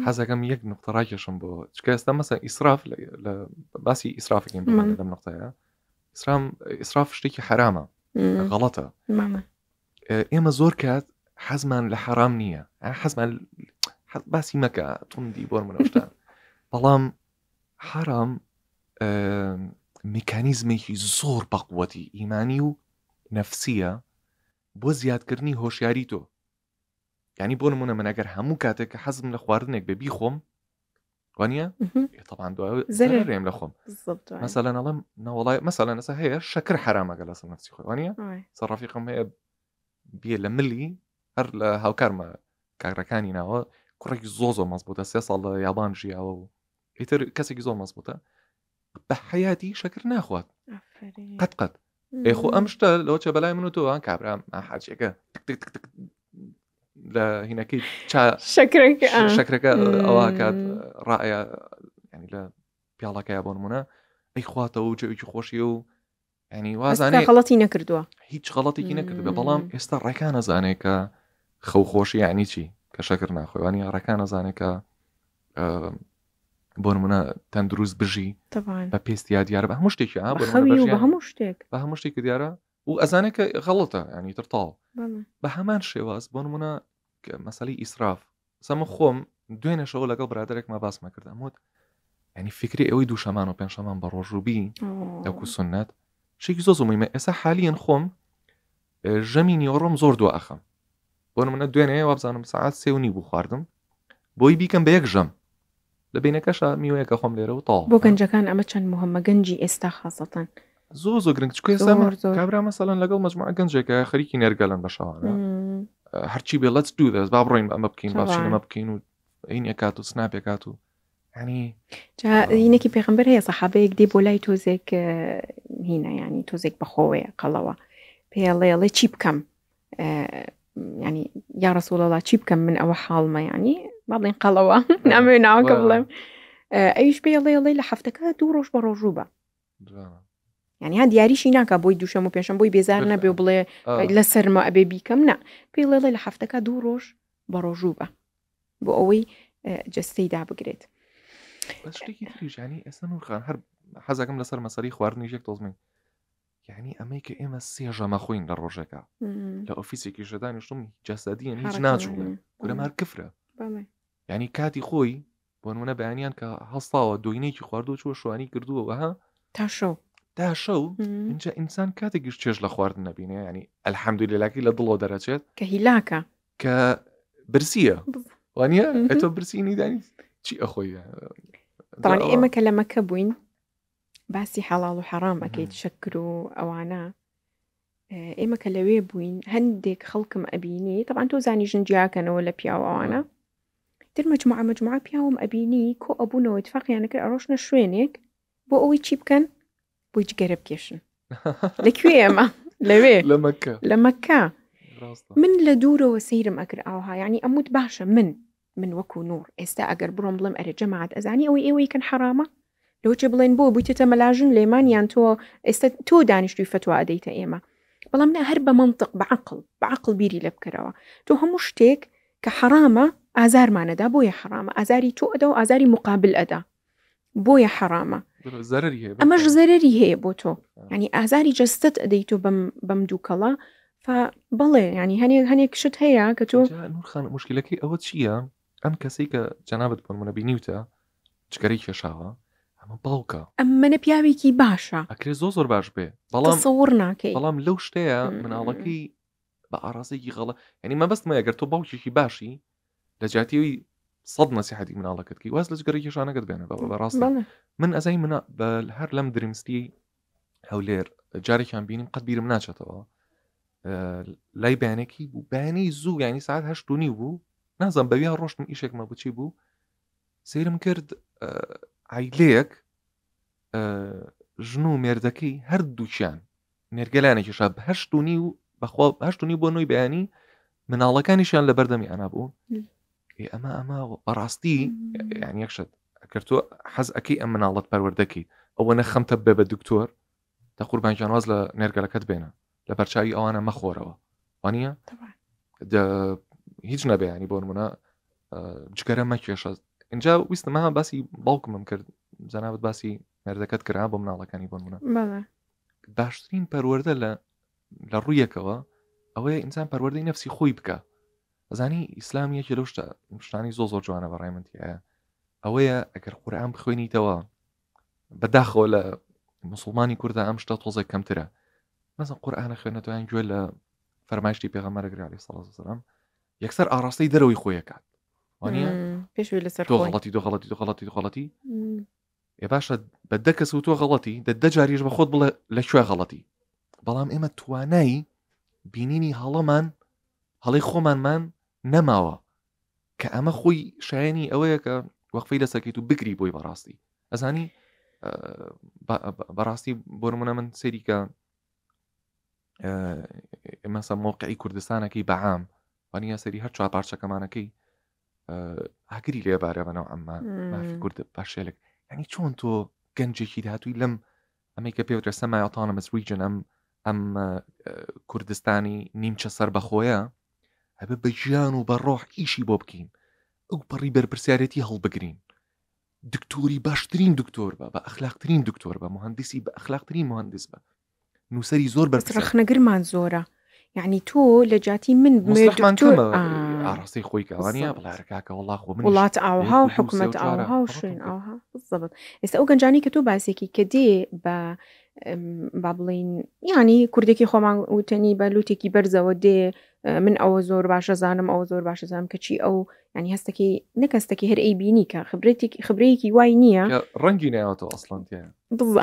حەزەکەم یەک نقطە ڕاکێشم بۆ چکە ئێستا مەسەن ئیسراف لە باسی ئیسرافێکین لەم نقطەیە ئیسراف شتێکی حرامە غەڵەتە ئێمە زۆر کات حەزمان لە حرام نییە حەزمان باسی مەکە توندی بۆ منەشتان بەڵام حرام میکانیزمێکی زۆر بەقوەتی ئیمانی و نەفسیە بۆ زیادکردنی هۆشیاری تۆ. یعنی بۆ نمونە من ئەگەر هەموو کاتێک کە حەزم لە خواردنێک بێ بیخۆم وانە طبعاً دوای زەرێم لە خۆم مەسەلەن ئەڵێم نەوەڵای مەسەلەن ئەسا هەیە شەکر حرامەگە لەسەر نەفسی خۆی وانە سەرڕەفیقم هەیە بێ لە ملی هەر لە هاوکارمە کاگرەکانی ناوە کوڕێکی زۆر مەزبوطە 3 ساڵ لە یابان ژیاوە و ئیتر کەسێکی زۆر مەزبوطە بە حەیاتی شەکر ناخوات قەت ئێخۆ ئەم شتە لەوە چە بەلای من و تۆ کابرا حاجێکە لە هینەکەی شەکرەکە ئەوە کات ڕائە ینی لە پیاڵەکەی بۆ نمونە ئەی خواتەوە و جێوێکی خۆشیە و ینی وازانێ غەڵەتی نەکردووە هیچ غەڵەتێکی نەکردووە بەڵام ئێستا ڕێکان نەزانێت کە خەوخۆشی یعنی چی کە شەکر ناخۆیوانی ڕێکان نەزانێت کە بۆ نمونە تەندروست بژی بە پێستیا دیارە بە هەموو شتێکی بە هەموو شتێکی دیارە و ئەزانێت کە غەڵەتە ینی ترتاڵ بە هەمان شێواز بۆ نمونە مەسەلەی ئیسراف سەمە خۆم دوێنێشەوە لەگەڵ برادێکمە باسمە کرد ئەموت ینی فکری ئەوەی دووشەمان و پێنجشەمان بە ڕۆژوبی دەکو سنەت شێکی زۆر زۆمیمە ئێستا حالیان خۆم ژەمی نیوەڕۆم زۆر دو ئەخەم بۆ نمونە دوێنێ وابزانم ساعات 3:30 بوو خواردم بۆی بیکەم بە یەک ژەم لە بینەکەشە میوەیەکە خۆم لێرە و تاڵ بۆ گەنجەکان ئەمە چەند مهمە گەنجی ئێستا خاصەتەن زۆر گرنگ چکە ئێستا کابرا مەسەڵەن لەگەڵ مەجموعە گەنجێکە خەریکی نێرگەلن بە شەوانە هەرچی بێ let's do this با بڕۆین ئەمە بکەین باشین ئەمە بکەین و عین ئەکات و سناپێکات و ینی هینێکی پێغەمبەر هەیە سەحابەیەک دێ بۆ لای تۆزێک هینە ینی تۆزێک بەخۆوەیە قەڵەوە پێڵێ چی بکەم ینی یا ڕەسوڵ الله چی بکەم من ئەوە حاڵمە ینی باڵێن قەڵەوە نامێ ناوەکە بڵێم ئەویش پێڵێ لە هەفتەکە 2 ڕۆژ بە ڕۆژوو بە یعنی ها دیاریشی ناکە بۆی دووشەم و پێشەم بۆی بێزار نەبێ و بڵێ لە سەرمە ئەبێ بیکەم نا پێڵێ لە هەفتەکە 2 ڕۆژ بە ڕۆژوو بە بۆ ئەوەی جەستەی دابگرێت. شتێکی تریژانی ئێستا نورخان هەر حەزەکەم لەسەر مەسەری خواردنی یەک دۆزمین یعنی ئەمەی کە ئێمە 3 ژەمە خۆین لە ڕۆژێکە لە ئۆفیسێکی شەدانیشتم جەسەدیان هیچ ناچوڵێ گورەمار کفرە یعنی کاتی خۆی بۆ نمونە بەیانیان کە هەستاوە دوینێکی خواردو چوە شوانی کردووەها تا شەو اینجا ئینسان کاتێکیش چێژ لە خواردن نەبینێ ینی ئەلحەمدولیلاکی لە دڵەوە دەرەچێت کە هیلاکە کە برسیە وانە ئەتۆ برسینی دانی چی ئەخۆی طبعاً ئێمە کە لە مەکە بووین باسی حەڵاڵ و حەرام ئەەکەیت شەکر و ئەوانە ئێمە کە لەوێ بووین هەندێک خەڵکم ئەبینی طبعاً تۆ زانی ژنجیاکەنەوە لە پیاوەوانە تر مجموعە پیاوم ئەبینی کۆ ئەبوونەوە اتفاقیانە کرد ئەڕۆشنە شوێنێک بۆ ئەوەی چی بکەن بۆی جگەرە بکێشن لەکوێ ئێمە لەوێ لە مەککە من لە دوورەوە سەیرم ئەکرد ئاوها یعنی ئەموت باشە من وەکو نور ئێستا ئەگەر بڕۆم بڵێم ئەرە جەماعەت ئەزانی ئەوەی ئێوەی کەن حرامە لەوچێ بڵێن بۆ بوویتە مەلاژن لێمانیان تۆ ئێستا تۆ دانیشتوی فتوا ئەدەیتە ئێمە بەڵام نە هەر بە منطق بەعقل بیری لێ بکەرەوە تۆ هەموو شتێک کە حرامە ئازارمانەدا بۆیە حرامە ئازاری تۆ ئەدا و ئازاری مقابل ئەدا بۆیە حرامە ئەمەش زەرەری هەیە بۆ تۆ ینی ئازاری جەستت ئەدەیت و بەم دووکەڵە بەڵێ ینی هەنێک شت هەیە کە تۆ نورخان مشکلەکەی ئەوە چییە ئەم کەسەی کە جەنابەت بۆمونە بینیوتە جگەری کێشاوە ئەمە باوکە ئەمەە پیاوێکی باشە ئەکرێ زۆر باش بێ بەڵام سەوڕ ناکەی بەڵام لەو شتەیە مناڵەکەی بە ئاراسێکی غەڵە ینی مەبەستمە ئەگەر تۆ باوکێکی باشی لە جاتیەوەی سەد نەسیحەتی مناڵەکەتکی واز لە جگەری کێشانەکەت بێنە بەڕاستی من ئەزای منە هەر لەم درمستی هەولێر جارێکیان بینیم قەت بیرم ناچێتەوە لای بەیانێکی بوو بەیانەی زوو ینی ساعت 8:30 بوو نازانم بەویان ڕۆشتم ئیشێکمە بچی بوو سەیرم کرد عیلەیەک ژن و مێردەکەی هەردووکیان مێرگەلانێکیشا بە 8:30 و بەخوا 8:30 بۆ 9 بەیانی مناڵەکانیشیان لە بەردەمی ئەنا بوون ئەمە بەڕاستی یعنی یەکشت ئەکرد تۆ حەز ئەەکەی ئەم مناڵەت پەروەردەکەی ئەوە نەخەمتە بێ بە دکتۆر تا قوربانجانواز لە نێرگەلەکەت بێنە لە بەرچاوی ئەوانە مەخۆرەوە وانە هیچ نەبێ ینی بۆ نمونە جگەرە مەکێشە اینجا ویستمە باسی باوکمم کرد جەنابەت باسی مێردەکەت کرا بۆ مناڵەکانی بۆ نمونە باشترین پەروەردە لە ڕوویەکەوە ئەوەیە ئینسان پەروەردەی نەفسی خۆی بکە ئەزانی ئیسلامیەکی لەو شتانی زۆر جوانە بەڕای من تایە ئەوەیە ئەگەر قورئان بخوێنیتەوە بەداخەوە لە مسلمانی کووردا ئەم شتە تۆزێک کەمترە مەسەڵەن قورئانە خوێنێتەوە گوێ لە فەرمایشتی پێغەمبەر عەلەیهی سەڵات وسەلام یەکسەر ئاڕاستەی دەرەوەی خۆیەکات وانە پێشوی لەسەر تۆ غەڵەتی ێ باشە بە دە کەس و تۆ غەڵەتی دە جاریش بە خۆت بڵێ لەکوێ غەڵەتی بەڵام ئێمە توانایی بینینی هەڵەی خۆمانمان نەماوە کە ئەمە خۆی شایانی ئەوەیە کە وەقفەی لەسەرکەیت و بگری بۆی بەڕاستی ئەزانی بەڕاستی بۆ نمونە من سەیری کە مەسە مۆقعی کوردستانەکەی بەعام وانە سەری هەر چوار پارچەکەمانەکەی ئاگری لێبارە بەناو ئەمە مافی کورد باشێلک ینی چۆن تۆ گەنجێکی داهاتووی لەم ئەمەی کە پێوترە سەمای ئۆتۆنۆمەس ریجن ئەم کوردستانی نیمچە سەر بەخۆیە هەبێ بە ژیان و بە ڕۆح ئیشی بۆ بکەین ئەو پەڕی بەرپرسیارەتی هەڵبگرین دکتۆری باشترین دکتۆر بە ئەخلاقترین دکتۆر بە مهندسی بە ئەخلاقترین مهندس بە نووسری زۆر بەرخنەگرمان زۆرە یعنی تۆ لە جاتی من ئاڕاستی خۆی کەوانە بڵارەکەکە وڵا خۆ من وڵات ئاوها و حکوومەت ئاوها و شوێن ئاوها بزەبت ئێستا ئەو گەنجانی کە تۆ باسێکی کە دێ بە با بڵین ینی کوردێکی خۆمان وتەنی بە لوتێکی بەرزەوە دێ من ئەوە زۆر باشە زانم ئەوە زۆر باشە زانم کەچی ئەو ینی هەستەکەی نەکەستەکەی هەر ئەی بینی کە خبرەیەکی وای نییە ڕەنگی نایەوەتەوە ئەسڵەنتیە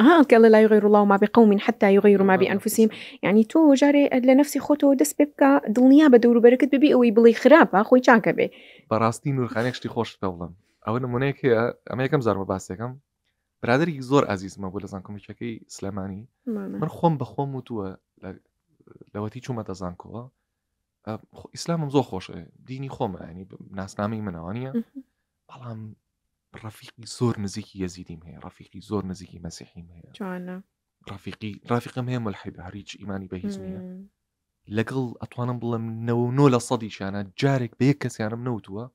هاکە لا يغير الله ما بقوم حتى يغيروا ما بأنفسهم يعني تو جاري لنفسي خۆتەوە دەست پێ بکە دڵنیا بە دەوروبەرەکەت ببی ئەوەی بڵی خراپە خۆی چاکە بێ بەڕاستی نورخانێک شتی خۆش پێ بڵم ئەوە نمونەیەک هەیە ئەمە یەکەم زارمە باسێکم برادێکی زۆر عزیزمە بوو لە زانکۆمیکەکەی سلێمانی من خۆم بە خۆم وتووە لەوەتی چوومەتە زانکۆوە ئیسلامم زۆر خۆشە دینی خۆمە ینی ناسنامەی منەوانیە بەڵام ڕەفیقی زۆر نزیکی یەزیدیم هەیە ڕەفیقی زۆر نزیکی مەسیحیم هەیە ڕەفیقم هەیە ملحد هەریچ ئیمانی بە هیچ نییە لەگەڵ ئەتوانم بڵم 99% جارێک بە یەک کەسیانم نەوتووە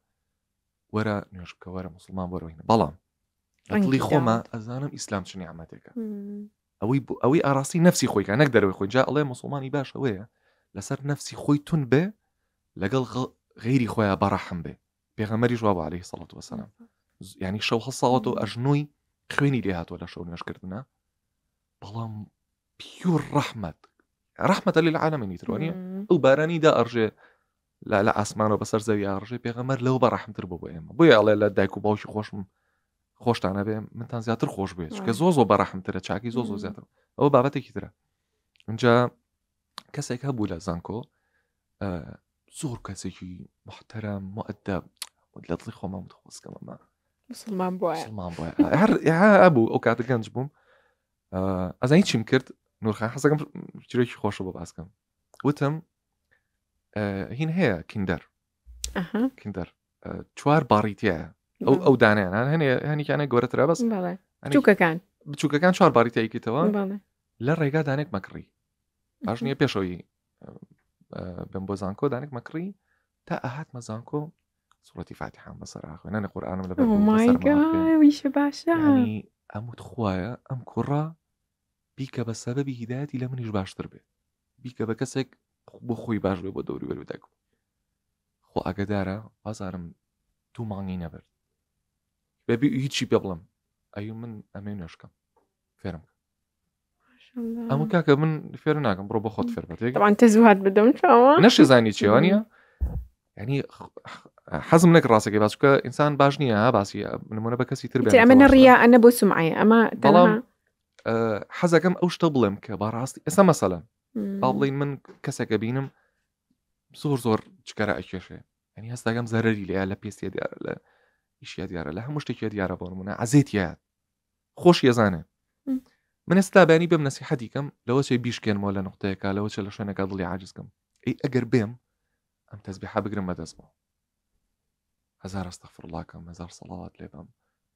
وەرە نوێژ بکە وەرە مسلمان وەرەوەینە بەڵام ئەڵی خۆمە ئەزانم ئیسلام چ نیعمەتێکە ئەوەی ئاراستی نەفسی خۆیکە نەک دەرەوەی خۆی جا ئەڵێ مسلمانی باش ئەوەیە لەسەر نەفسی خۆی تون بێ لەگەڵ غەیری خۆیان بەڕەحم بێ پێغەمبەری جواب عەلەیهی سەڵات وسەلام ینی شەو هەساڵەوە ئەژنۆی خوێنی لێ هاتووە لە شەو نوێژکردنە بەڵام پیور ڕەحمەتە للعالەمینی ترۆنیە ئەو بارانی دا ئەڕژێ لە ئاسمانەوە بەسەر زەوی ئاڕژێ پێغەمبەر لەو بەڕەحمتر بۆ ئێمە بۆیە ئەڵێ لە دایک و باوکی خۆشم خۆشتانە بێ منتان زیاتر خۆش بێت چکە زۆ بەڕەحمترە چاکی زۆ زیاتر ئەوە بابەتێکی ترە اینجا کەسێک هەبوو لە زانکۆ زۆر کەسێکی محتەرەم مؤدەب لە دڵی خۆمە متخۆستکەمەمە مسلمان بووە هەر هەبوو ئەو کاتە گەنج بووم ئەزانی چیم کرد نورخان حەزەکەم جرێکی خۆشە بۆ باسکەم وتم هین هەیە کیندەر چوار باڕیتیایە ئەو دانیان هەنیکانە گەورەترە بەس بچووکەکان چوار باڕیتیایکیتەوە لە ڕێگا دانێک مەکڕی باش نییە پێشەوەی بم بۆ زانکۆ دانێک مەکڕی تا ئاهاتمە زانکۆ سوڕەتی فاتحان بەسەر خوێنانە قورئانم لەبەر ویشە باشە ئەموت خوایە ئەم کوڕە بیکە بە سەبەبی هیدایەتی لە منیش باشتر بێت بیکە بە کەسێک بۆ خۆی باش بێ بۆ دەوری وەرودەک خۆ ئاگدارە بازارم دوو مانگی نەبێت بەبی هیچی پێ بڵم ئەی من ئەمێ نوێشکەم فێرم ئەمە کاکە من فێر ناکەم بڕۆ بە خۆت فێر بێت طبعاً تەزوهات بدەم چاوە نەشێزانی چێوانە ینی حەزم نەکرد ڕاستەکەی باسکە ئینسان باش نییە باسی نمونە بە کەسی تر بێت ئەمە نەڕیا ئەنە بۆ سمعە ئەمە بەڵام حەزەکەم ئەو شتە بڵێم کە باڕاستی ئێستا مەسەلەن با بڵین من کەسێکە بینم زۆر چکەرە ئەکێشێ ینی هەستاگەم زەرەری لێە لە پێستیە دیارە لە ئیشیە دیارە لە هەموو شتێکی دیارە بۆ نمونە عەزێتیە خۆش ێزانێ من ئێستا بەیانی بێم نەسیحەتی کەم لەوە چێ بیشکێنمەوە لە نقطەیەکە لەوە چێ لە شوێنەکە دڵی عاجزکەم ئەگەر بێم ئەم تەسبیحە بگرم بەدەستمەوە هەزار ئەستەغفیرڵڵا کەم هەزار سەڵاوات لێ بەم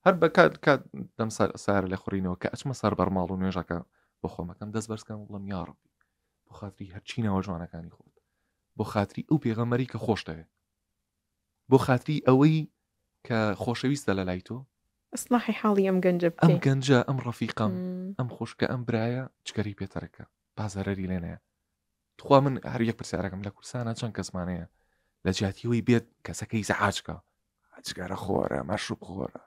هەر بە کات دەم سارە لێ خوڕینەوە کە ئەچمە سەر بەرماڵ و نوێژەکە بۆ خۆمەکەم دەست بەرزکەم بڵم یا ڕەبی بۆ خاتری هەرچینەوە جوانەکانی خۆت بۆ خاتری ئەو پێغەمبەری کە خۆشتەوێ بۆ خاتری ئەوەی کە خۆشەویستە لە لای تۆ ئەسلاحی حاڵی ئەم گەنجە ئەم گەنجە ئەم ڕەفیقەم ئەم خۆشکە ئەم برایە چکەری پێتەرەکە بازەرەری لێنەیە تخوا من هەر یەک پرسیارەکەم لە کورسانە چەند کەسمانەیە لە جیاتیەوەی بێت کەسەکەی زەحاجکە ئەجگارە خۆرە مەشروب خۆرە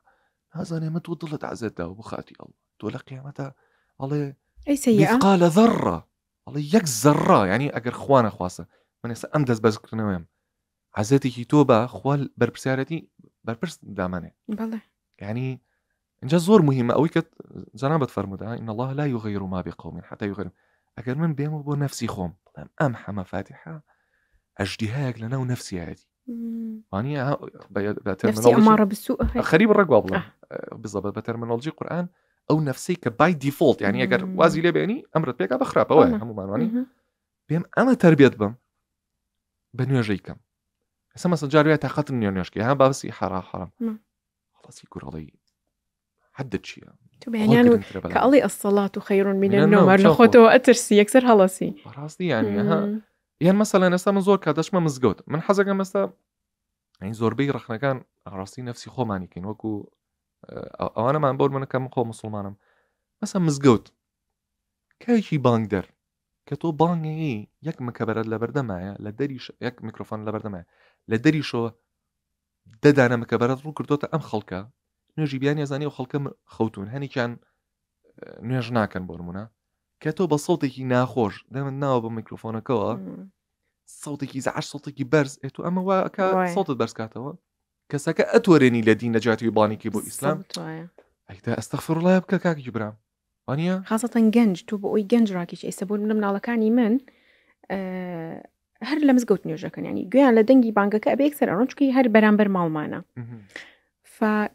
نازانێ من تۆ دڵت عەزێتداوە بۆ خاتی ئەڵڵا تۆ لە قیامەتە ئەڵێ مثقال ذرة ئەڵێ یەک زەڕە ینی ئەگەر خوا نەخواسە من ئێستا ئەم دەست بەرزکردنەوەم عەزێتێکی تۆ بە خوا بەرپرسیارەتی بەرپرس دامانێ ینی اینجا زۆر مهمە ئەوەی کە جەنابەت فەرموودا إن الله لا يغير ما بقوم حتى يغيروا ئەگەر من بێمە بۆ نەفسی خۆم بڵێم ئەم هەمە فاتحە ئەژدیهایەک لەناو نەفسیایەتی وانە خەریب ڕێگوا بڵێم بزەبە بە تەرمینۆلۆژی قورئان ئەو نەفسەی کە بای دیفۆڵت ینی ئەگەر وازی لێ بێنی ئەمرت پێکا بەخراپەوە هەمومانوانی پێم ئەمە تەربیەت بم بە نوێژەی کەم ئێستا مەسەڵ جاروێت تاقەتم نییە نوێژکی ها باسی حرام خلاصی کوڕەڵی حدت چییە کە ئەڵی ئەسەڵات و خەیڕون من النوم لە خۆتەوە ئەترسی یەکسەر هەڵەسی ڕاستی یانی یان مەسەڵەن ئێستا من زۆر کاتەشمە مزگەوت من حەزەکەم ئێستا ئەین زۆربەی ڕەخنەکان ڕاستی نەفسی خۆمانیکەین وەکو ئەوانەمان بۆ منەکەم خۆ مسلمانم مەسە مزگەوت کاکی بانگ دەر کە تۆ بانگی یەک مکەبەرەت لە بەردەمایە لە دەریش یەک میکرۆفۆن لە بەردەمایە لە دەریشەوە دەدانە مکەبەرەت ڕوو کردوتە ئەم خەڵکە نوێژی بیان ێزانی و خەڵکە خەوتون هەنێکیان نوێژ ناکەن بۆ نمونە کە تۆ بە سەوتێکی ناخۆش دەمن ناوە بە میکرۆفۆنەکەەوە سەوتێکی زەعاش سەوتێکی بەرز ئێت و ئەمە واکە سەوتت بەرزکاتەوە کەسەکە ئەتوەرێنی لە دین نەجاتی بانێکی بۆ ئیسلام ئەیدا ئەستەغفیرڵڵا بکە کاکی برام وانە خاصەتەن گەنج تۆ بۆ ئەوی گەنج ڕاکیش ئێستا بۆ مناڵەکانی من هەر لە مزگەوت نوێژەکەن ینی گویان لە دەنگی بانگەکە ئەبێ یەکسەر ئەڕۆنچکی هەر بەرامبەر ماڵمانە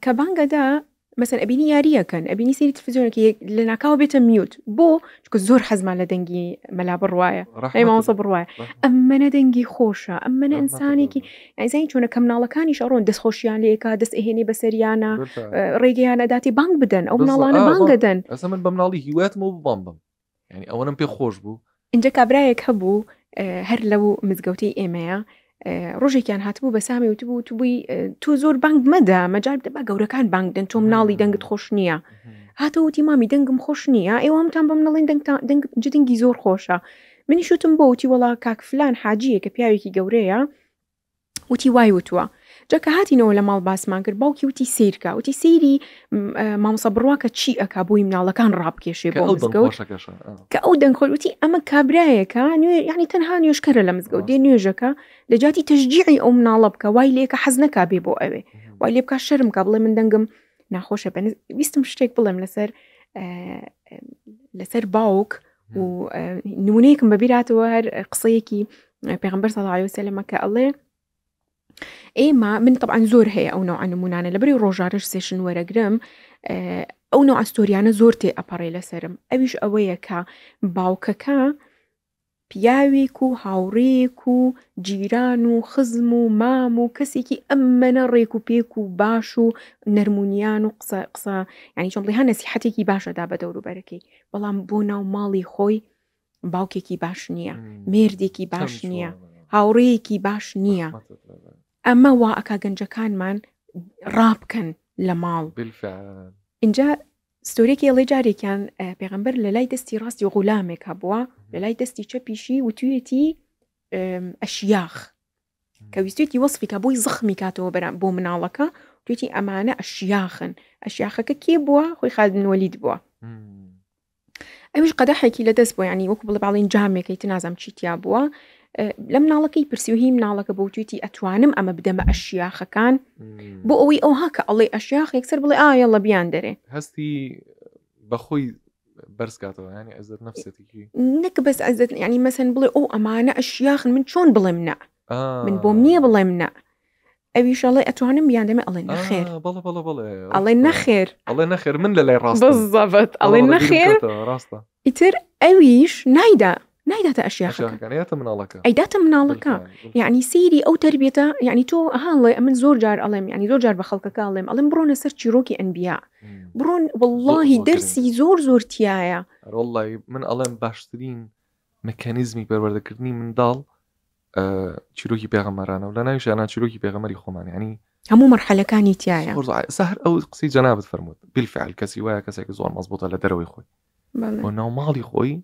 کە بانگەدا مەسەن ئەبینی یاریەکەن ئەبینی سری تلڤیزیۆنێکی لە ناکاوە بێتە میوت بۆ چکە زۆر حەزمان لە دەنگی مەلا بڕوایە مامۆستا بڕوایە ئەممەنە دەنگی خۆشە ئەممەنە ئینسانێکی ئەیزانی چۆنە کە مناڵەکانیش ئەڕۆن دەستخۆشیان لێکا دەست ئەهێنێ بەسەریانە ڕێگەیانە داتی بانگ بدەن ئەو مناڵانە بانگەدەن ئەسە من بە مناڵی هیواتم و بام بم ینی ئەوەنم پێ خۆش بوو اینجا کابرایەک هەبوو هەر لەو مزگەوتی ئێمەیە ڕۆژێکیان هاتبوو بە سامی وتبوو تو بووی تو زۆر بانگ مەدە مەجال بدە بە گەورەکان بانگ دەن تۆ مناڵی دەنگت خۆش نییە هاتەوتی مامی دەنگم خۆش نییە ئێوەمتان بە منەڵێن دەنگی زۆر خۆشە منی شوتم بۆ وتی وەڵا کاک فلان حاجیە کە پیاوێکی گەورەیە وتی وای وتووە جاکە هاتینەوە لە ماڵ باسمان کرد باوکی وتی سیرکە وتی سەیری مامۆستا بڕواکە چی ئەکا بۆی مناڵەکان ڕابکێشێ بۆ مزگەوت کە ئەو دەنگخۆی وتی ئەمە کابرایەکە یعنی تەنها نوێژکەرە لە مزگەوت دێ نوێژەکە لە جاتی تەشجیعی ئەو مناڵە بکە وای لێکە حەز نەکا بێ بۆ ئەوێ وای لێ بکە شەرم کا بڵێ من دەنگم ناخۆشە ویستم شتێک بڵێم لەسەر باوک و نمونەیەکم بەبیراتەوە هەر قسەیەکی پێغەمبەر صلی الله علیه وسلم کە ئەڵێ ئێمە من طبعا زۆر هەیە ئەو نوع نمونانە لەبەری ڕۆژارەش سێشن وەرەگرم ئەو نوع ئەستۆریانە زۆر تێ ئەپەڕێ لەسرم ئەویش ئەوەیە کە باوکەکە پیاوێک و هاوڕێک و جیران و خزم و مام و کەسێکی ئەممەنە ڕێک و پێک و باش و نەرمونیان و قسە یعنی چۆن بڵێ نەسیحەتێکی باشەدا بە دەوروبەرەکەی بەڵام بۆ ناو ماڵی خۆی باوکێکی باش نییە مێردێکی باش نییە هاوڕێیەکی باش نییە ئەمە وا ئەکا گەنجەکانمان ڕابکەن لە ماڵ اینجا ستۆرێکی ئەڵێ جارێکیان پێغەمبەر لە لای دەستی ڕاستی غولامێکە بووە لە لای دەستی چەپیشی و توێتی ئەشیاخ کە ویستێتی وەصفی کە بۆی زخمی کاتەوە بۆ مناڵەکە توێتی ئەمانە ئەشیاخن ئەشیاخەکە کێ بووە خۆی خالد بن وەلید بووە ئەویش قەدەحێکی لەدەست بووە ینی وەکو بڵێ باڵێن جامێکی تنازەم چیتیا بووە لە مناڵەکەی پرسیوهی مناڵەکە بۆ توێتی ئەتوانم ئەمە بدەمە ئەشیاخەکان بۆ ئەوەی ئەو هاکە ئەڵێ ئەشیاخ یەکسەر بڵێ ئایەڵە بیان دەرێ هەستی بەخۆی بەرزکاتەوە ینی ئەزت نەفسێتێکی نەک بەس ئەزت ینی مەسەن بڵێ ئەو ئەمانە ئەشیاخن من چۆن بڵێم نە من بۆم نییە بڵێم نە ئەویشەڵێ ئەتوانم بیان دەمە ئەڵێ نەخێر ئەڵێ نەخێر ئەڵێ نەخێر من لە لای ڕاست بزەبەت ئەڵێ نەخێر ڕاستە ئیتر ئەویش نایداتە ئەشیاخەکە ئەیداتە مناڵەکە یعنی سیری ئەو تربیەتە یعنی تۆ هاڵێ من زۆر جار ئەڵێم ینی زۆر جار بە خەڵکەکە ئەڵێم بڕۆنە سەر چیرۆکی ئەنبیا بڕۆن واللهی دەرسی زۆر تایە والله من ئەڵێم باشترین مەکانیزمی پەروەردەکردنی منداڵ چیرۆکی پێغەمبەرانە و لە ناویشانە چیرۆکی پێغەمبەری خۆمان ینی هەموو مەرحەلەکانی تایە سەهر ئەو قسەی جەنابەت فەرمووت بالفعل کەسی وایە کەسێک زۆر مەزبوطە لە دەرەوەی خۆی بۆ ناو ماڵی خۆی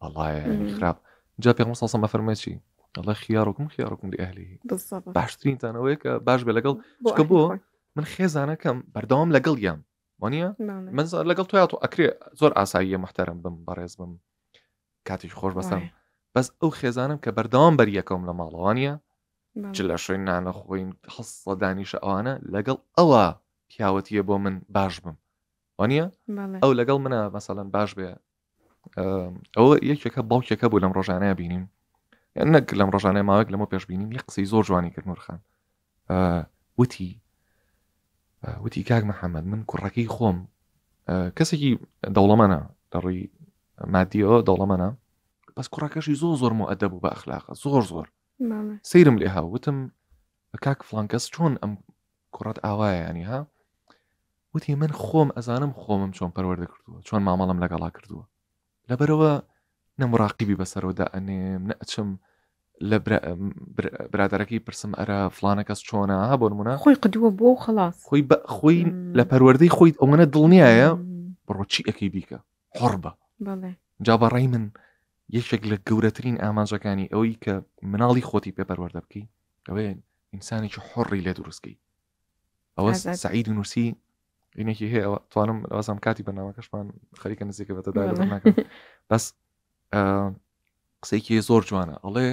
والله خراپ جا پێغەمبەر صلی الله علیه و فەرمووی چی الله خياركم لأهله بالضبط باشترین تانەوەی کە باش بێ لەگەڵ چکە بۆ من خێزانەکەم بەردەوام لەگەڵ یام وانە من لەگەڵ تۆ ئەکرێ زۆر ئاساییە محتەرم بم بەڕێز بم کاتێک خۆش بەسەر بەس ئەو خێزانم کە بەردەوام بەریەکەم لە ماڵەوانە چ لە شوێن نانە خۆین حەسە دانیشە ئەوانە لەگەڵ ئەوە پیاوەتیە بۆ من باش بم وانە ئەو لەگەڵ منە مەسەڵەن باش بێ ئەوە یەکێکە باوکێکە بوو لەم ڕۆژانەیە بینیم نەک لەم ڕۆژانەیە ماوەیەک لەمە پێش بینیم یەک قسەی زۆر جوانی کرد نورخان وتی کاک محەممەد من کوڕەکەی خۆم کەسێکی دەوڵەمەنە دەڕووی مادیەوە دەوڵەمەنە بەس کوڕەکەشی زۆر مؤدەب و بە ئەخلاقە زۆر سەیرم لێ هاوتم کاک فڵان کەس چۆن ئەم کوڕەت ئاوایە ینی ها وتی من خۆم ئەزانم خۆمم چۆن پەروەردە کردووە چۆن مامەڵم لەگەڵا کردووە لەبەرەوە نەمڕاقیبی بەسەرەوەدا ئەنێم نەچم لە برادەرەکەی پرسم ئەرە فڵانە کەس چۆنە ها بۆ نمونە خۆی قدووە بۆ خلاص خۆی لە پەروەردەی خۆی ئەوەنە دڵنیایە بڕۆ چی ئەەکەی بیکە حڕ بە جا بەڕای من یەکێک لە گەورەترین ئامانجەکانی ئەوەی کە مناڵی خۆتی پێ پەروەردە بکەی ئەوەیە ئینسانێکی حڕی لێ دروستکەی ئەوە سعید نووسی اینێکی هەیە توانم ئەوەسام کاتی بەناوەکەشمان خەریکە نزیکە بەتەدا ناکەم بەس قسەیەکی زۆر جوانە ئەڵێ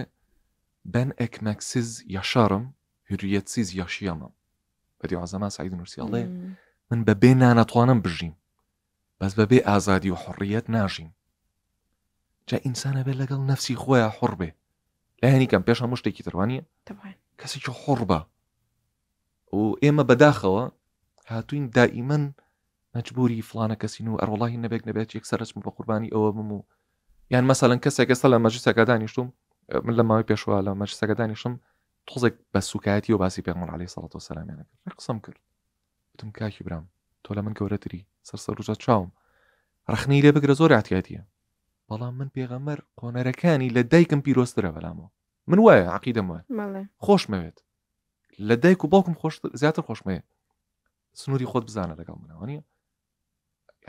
ben ekmeksiz yaşarım hürriyetsiz yaşayamam بەدی زەمان سعید نووسی ئەڵێ من بەبێ نانەتوانم بژیم بەس بەبێ ئازادی و حڕیەت ناژیم جا ئینسانە بێت لەگەڵ نەفسی خۆیان حڕ بێ لە هەنیکەم پێش هەموو شتێکی تروانیە کەسێکی حڕ بە و ئێمە بەداخەوە هاتوین دائیمەن مەجبوری فڵانە کەسین و ئەڕۆڵاهی نەبێت یەک سەرچم بە قوربانی ئەوە بم و یان مەسەڵەن کەسێک ئێستا لە مەجلیسەکە دانیشتم من لە ماوەی پێشوە لە مەجلیسەکە دانیشتم تۆزێک بە سوکایەتی و باسی پێغەمبەر عەلەیهی سەڵات وسەلام کرد قسەم کرد وتم کاکی برام تۆ لە من گەورەتری سەر ڕوجە چاوم ڕخنەی لێ بگرە زۆر ئاتیاتیە بەڵام من پێغەمبەر قۆنەرەکانی لە دایکم پیرۆسترە بەلامەوە من وایە عەقیدەم وایە خۆشمەوێت لە دایک و باوکم زیاتر خۆشمەوێت سنووری خۆت بزانە لەگەڵ منەوەنیە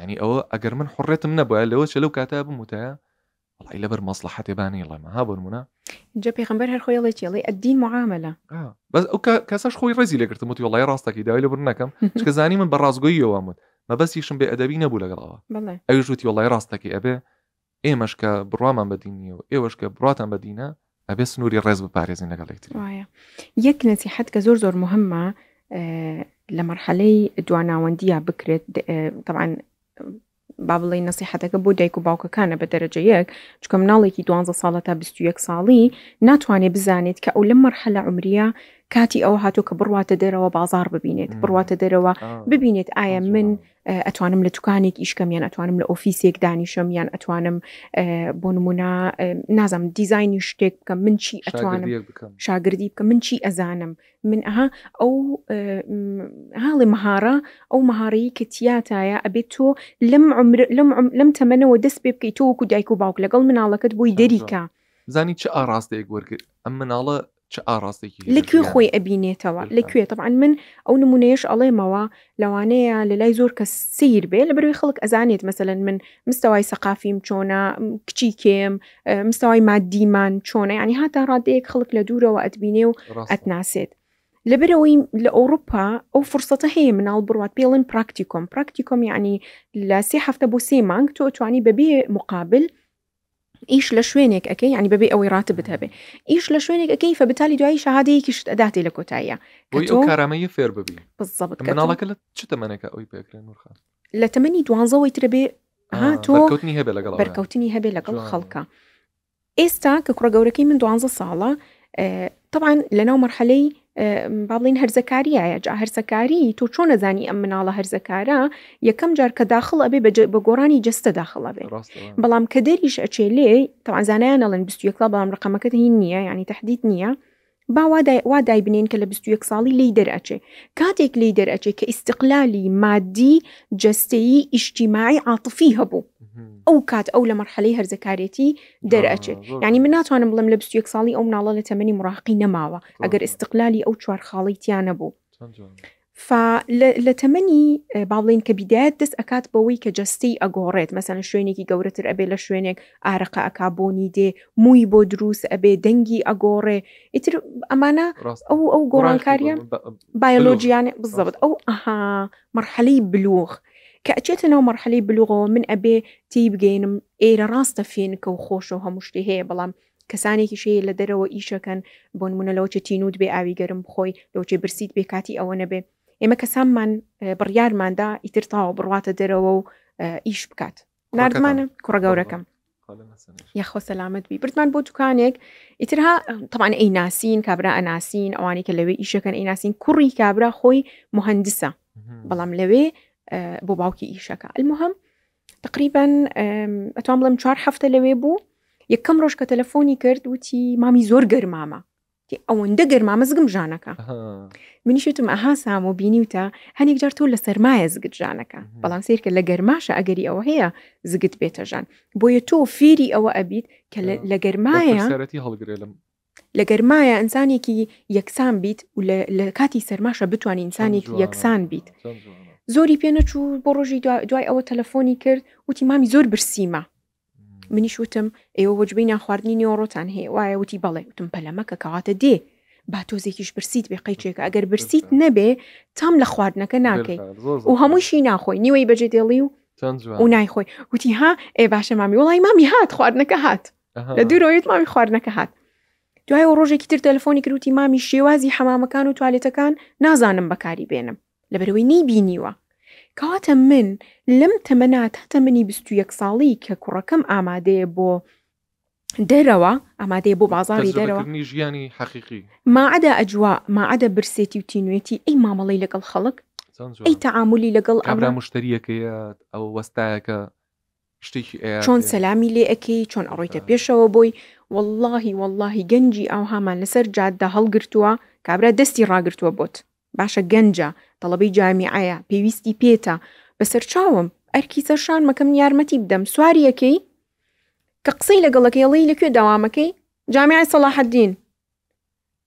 ینی ئەوە ئەگەر من حڕێتم نەبووە لەوە چ لەو کاتە بموتایە والله لەبەر مەسلحەتێ بانیڵێمە ها بۆ نمونە جا پێغەمبەر هەر خۆی ئەدین معاملە بەس ئەو کەسەش خۆی ڕێزی لێگرتم وتی وڵای ڕاستەکەی داوای لەبەر نەکەم چکە زانی من بە ڕازگۆییەوە مت مەبەستیشم بێ ئەدەبی نەبوو لەگەڵەوە ئەویش وتی وڵای ڕاستەکەی ئەبێ ئێمەش کە بڕوامان بەدینیە و ئێوەش کە بڕاتان بەدینە ئەبێ سنووری ڕێز بپارێزین لەگەڵ یەکتر یەک نەسیحەت کە زۆر مهمە لمرحلة دواناوندية بكرت طبعا بابڵێ نصیحەتەکە بۆ دایک و باوکەکانە بە دەرەجەیەک چکە مناڵێکی 12 ساڵە تا 21 ساڵی ناتوانێت بزانێت کە ئەو لەم مەرحەلە عمریە کاتی ئەو هاتۆ کە بڕواتە دەرەوە بازار ببینێت بڕواتە دەرەوە ببینێت ئایا من ئەتوانم لە دوکانێک ئیشکەم یان ئەتوانم لە ئۆفیسێک دانیشم یان ئەتوانم بۆ نمونە نازم دیزایانی شتێک بکەم من چی ئەتوانم شاگردی بکەم من چی ئەزانم من ئەو هاڵی مەهارە ئەو مەهارەیە کە تیاتایە ئەبێت تۆ لەم تەمەنەوە دەست پێ بکەیت تۆ وەکو دایک و باوک لەگەڵ مناڵەکەت بۆی دەریکە زانی چه ئاراستەیەک وەرگرت ئەم مناڵە چه ئاراستێکی لەکوێ خۆی ئەبینێتەوە لەکوێ طبعا من ئەو نمونەیەش ئەڵێمەوە لەوانەیە لە لای زۆر کە سیر بێ لە بەروی خەڵک ئەزانێت مەسەلەن من مستەوای سەقافیم چۆنە کچی کێم مستەوای مادیمان چۆنە ینی هاتا ڕادەیەک خەڵک لە دوورەوە ئەتبینێ و ئەتناسێت لەبەرەوەی لە ئەوروپا ئەو فرسەتە هەیە مناڵ بڕوات پێڵن پراکتیکۆم یعنی لە 3 هەفتە بۆ 3 مانگ تۆ توانی بەبێ مقابل ئیش لە شوێنێک ئەەکەی ینی بەبێ ئەوەی ڕاتبت هەبێ ئیش لە شوێنێک ئەەکەی فبتالی دوایی شەهادەیەکی شت ئەداتێ لە کۆتاییە ئەو کارامەیە فێر ببی بالضبط مناڵەکە لە چ تەمەنێکە ئەوی پێکرێن نورخان لە تەمەنی 12ەوەی ترە بێ تۆ بەرکەوتنی هەبێ لەگەڵ خەڵکە ئێستا کە کوڕە گەورەکەی من 12 ساڵە طبعا لەناو مەرحەلەی بابڵین هەرزەکاریایە جا هەرزەکاری تۆ چۆن نەزانی ئەم مناڵە هەرزەکارە یەکەم جار کە داخڵ ئەبێ بە گۆڕانی جەستە داخڵ ئەبێ بەڵام کە دەریش ئەچێ لێ تەوازانیان ئەڵێن 21 بەڵام ڕقەمەکەت هین نییە ینی تهدید نییە با وا دای بنێن کە لە 21 ساڵی لی دەرئەچێ کاتێک لی دەرئەچێ کە ئیستقلالی مادی جەستەیی ئیجتیماعی عاطفی هەبوو ئەو کات ئەو لە مەرحەلەی هەرزەکارێتی دەرئەچێت ینی من ناتوانم بڵم لە 21 ساڵی ئەو مناڵە لە تەمەنی مراهقی نەماوە ئەگەر ئیستقلالی ئەو چوار خاڵی تیانە بوو لە تەمەنی باڵین کە بیدایەت دەست ئەکات بەوەی کە جەستەی ئەگۆڕێت مەسەن شوێنێکی گەورەتر ئەبێ لە شوێنێک ئارەقە ئەکابۆنی دێ مووی بۆ دروست ئەبێ دەنگی ئەگۆڕێ ئیتر ئەمانە ئەو گۆڕانکاریە بایۆلۆجیانێ بزەبت ئەو مەرحەلەی بلوغ کە ئەچێتە ناو مەرحەلەی بلوغەوە من ئەبێ تی بگەینم ئێرە ڕاستە فێنکە و خۆشە و هەموو شتێ هەیە بەڵام کەسانێکی شەیە لە دەرەوە ئیشەکەن بۆ نمونە لەوچە تینوت بێ ئاوی گەرم بخۆی لەوچێ برسیت بێ کاتی ئەوە نەبێ ئێمە کەسانمان بڕیارماندا ئیتر تاوە بڕواتە دەرەوە و ئیش بکات نردمانە کوڕە گەورەکەم یاخۆ سەلامت بی بردمان بۆ دوکانێک ئیترها طبعا ئەی ناسین کابرا ئەناسین ئەوانی کە لەوێ ئیشەکەن ئەی ناسین کوڕی کابرا خۆی مهندسە بەڵام لەوێ بۆ باوکی ئیشەکە المهم تقریبا ئەتوان بڵم 4 هەفتە لەوێ بوو یەکەم ڕۆژ کە تەلەفۆنی کرد وتی مامی زۆر گەرمامە ئەوەندە گەرمامە زگم ژانەکە منیشتم ئەها سام و بینیوتە هەنێک جار تۆ لە سەرمایە زگت ژانەکە بەڵام سیرکە لە گەرماشە ئەگەری ئەوە هەیە زگت بێتە ژان بۆیە تۆ فێری ئەوە ئەبیت کە لە گەرمایە لە گەرمایە ئینسانێکی یەکسان بیت و لە کاتی سەرماشە بتوانانی ئینسانێکی یەکسان بیت زۆری پێ نەچوو بۆ ڕۆژی دوای ئەوە تەلەفۆنی کرد وتی مامی زۆر برسیمە منیش وتم ئێوە وەجبەی ناخواردنی نیۆڕۆتان هەیە وایە وتی بەڵێ وتم پەلەمەکە کەواتە دێ با تۆزێکیش برسیت بێ قەیچێکە ئەگەر برسیت نەبێ تام لە خواردنەکە ناکەی و هەمووشی ناخۆی نیوەی بەجێ دێڵی و نایخۆی وتی ها ئێ باشە مامی وڵی مامی هات خواردنەکە هات لە دوورۆیت مامی خواردنەکە هات دوای ڕۆژێکی تر تەلەفۆنی کردوتی مامی شێوازی حەمامەکان و توالێتەکان نازانم بەکاری بێنم لەبەرەوەی نەیبینیوە کەواتە من لەم تەمەنا تا تەمەنی 21 ساڵی کە کوڕەکەم ئامادەیە بۆ دەرەوە ئامادەیە بۆ بازاری دەرەوە ژیانی حەقیقی ماعەدە ئەجوا ماعەدە برسێتی و تینوێتی ئەی مامەڵی لەگەڵ خەڵک ئەی تەعاملی لەگەڵ ئەمرا مشتریەکەیە ئەو وەستایەکە شتێکی چۆن سەلامی لێ ئەەکەی چۆن ئەڕۆیتە پێشەوە بۆی واللهی گەنجی ئەو هامان لەسەر جاددا هەڵگرتووە کابرا دەستی ڕاگرتووە بۆت باشە گەنجە تەڵەبەی جامیعەیە پێویستی پێتە بەسەر چاوم ئەرکی سەرشان مەکەم یارمەتی بدەم سواریەکەی کە قسەی لەگەڵەکەیڵی لەکوێ داوامەکەی جامیعی سەلاح الدین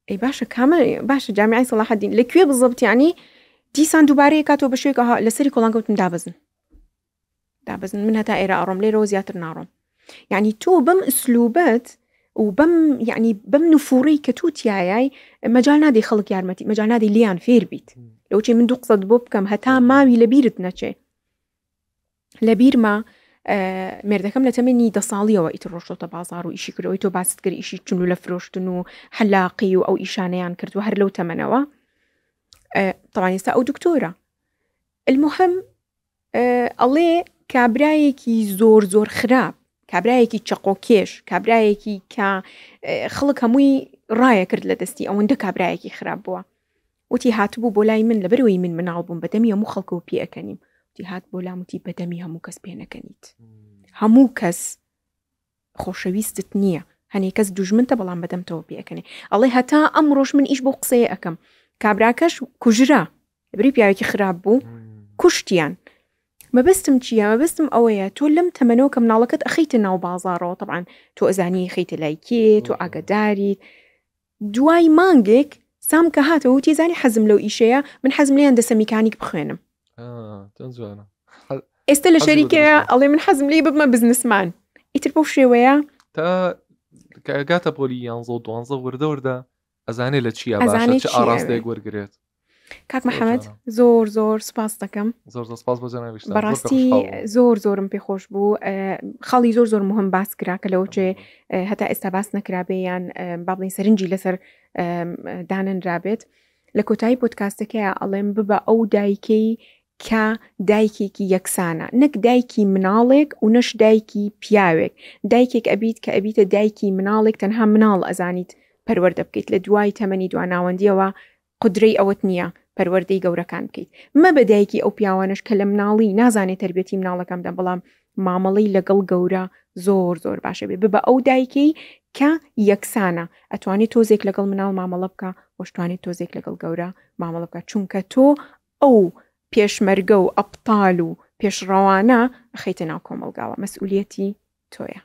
ئەی باشە کامە باشە جامیعی سەلاح الدین لەکوێ بزەبتیانی دیسان دووبارەیە کاتۆ بەشێکە لەسەری کۆڵانگەوتم دابزن من هەتا ئێرە ئەڕۆم لێرەوە زیاتر ناڕۆم یعنی تۆ بەم ئسلوبەت و بەم نفوڕی کە تووتیایای مەجال نادی خەڵک یارمەتی مەجال نادی لیان فێر بیت لەوچێ من 2 قسەت بۆ بکەم هەتا ماوی لەبیرت نەچێ لەبیرما مێردەکەم لە تەمەنی 10 ساڵیەوە ئیتر ڕۆشتۆتە بازار و ئیشی کردەوەی تۆ باست کرد ئیشی چون و لە فرۆشتن و حەلاقی و ئەو ئیشانەیان کرد و هەر لەو تەمەنەوە طبعا ئێستا ئەو دکتۆرە المهم ئەڵێ کابرایەکی زۆر خراپ، کابرایەکی چەقۆکێش، کابرایەکی کە خەڵک هەمووی ڕایە کرد لە دەستی ئەوەندە کابرایەکی خراپ بووە. وتی هاتبوو بۆ لای من لەبەرەوەی من مناڵ بووم بەدەمی هەموو خەڵکەوە پێەکەنیم. وتی هات بۆ لام وتی بەدەمی هەموو کەس پێنەکەنیت، هەموو کەس خۆشەویستت نییە، هەنێ کەس دوژمنتە بەڵام بەدەمتەوە پێەکەنێ. ئەڵێ هەتا ئەمڕۆژ من ئیش بۆ قسەیە ئەەکەم، کابراکەش کوژرا لەبەری پیاوێکی خراپ بوو، کوشتیان. مەبەستم چییە؟ مەبەستم ئەوەیە تۆ لەم تەمەنەوە کە مناڵەکەت ئەخەیتە ناو بازاڕەوە، طبعاً تۆ ئەزانی خەیتە لای کێ، تۆ ئاگداریت. دوای مانگێک سام کە هاتەوە وتی زانی حەزم لەو ئیشەیە، من حەزم لێ هەندەسە میکانیک بخوێنم. ئێستا لە شەریکەیە ئەڵێ من حەزم لێ ببمە بزنسمان. ئیتر بەو شێوەیە تا کەگاتە بۆلی 11 وردە ئەزانێ لە چیە باشە چ ئاراستەیەک وەرگێت. کاک محەممەد زۆر سپاس دەکەم، زۆر سپاس بۆ جەنابی. بەڕاستی زۆرم پێخۆش بوو. خاڵی زۆر مهم باس کرا کە لەوچێ هەتا ئێستا باس نەکرابێیان با بڵین سەرنجی لەسەر داننرابێت. لە کۆتایی پۆدکاستەکەیە ئەڵێم ببە ئەو دایکەی کە دایکێکی یەکسانە، نەک دایکی مناڵێک و نەش دایکی پیاوێک. دایکێک ئەبیت کە ئەبیتە دایکی مناڵێک تەنها مناڵ ئەزانیت پەروەردە بکەیت، لە دوای تەمەنی دواناوەندیەوە قدرەی ئەوەت نییە پەروەردەی گەورەکان بکەیت. مە بە دایکی ئەو پیاوانش کە لە مناڵی نازانێت تربێتی مناڵەکەمدا، بەڵام مامەڵەی لەگەڵ گەورە زۆر باشە بێ. ببە ئەو دایکەی کە یەکسانە، ئەتوانێت تۆزێک لەگەڵ مناڵ مامەڵە بکە، وەشتوانێت تۆزێک لەگەڵ گەورە مامەڵە بکە، چونکە تۆ ئەو پێشمەرگە و ئەبتال و پێشڕەوانە ئەخەیتە ناو کۆمەلگاوە، مەسئولیەتی تۆیە.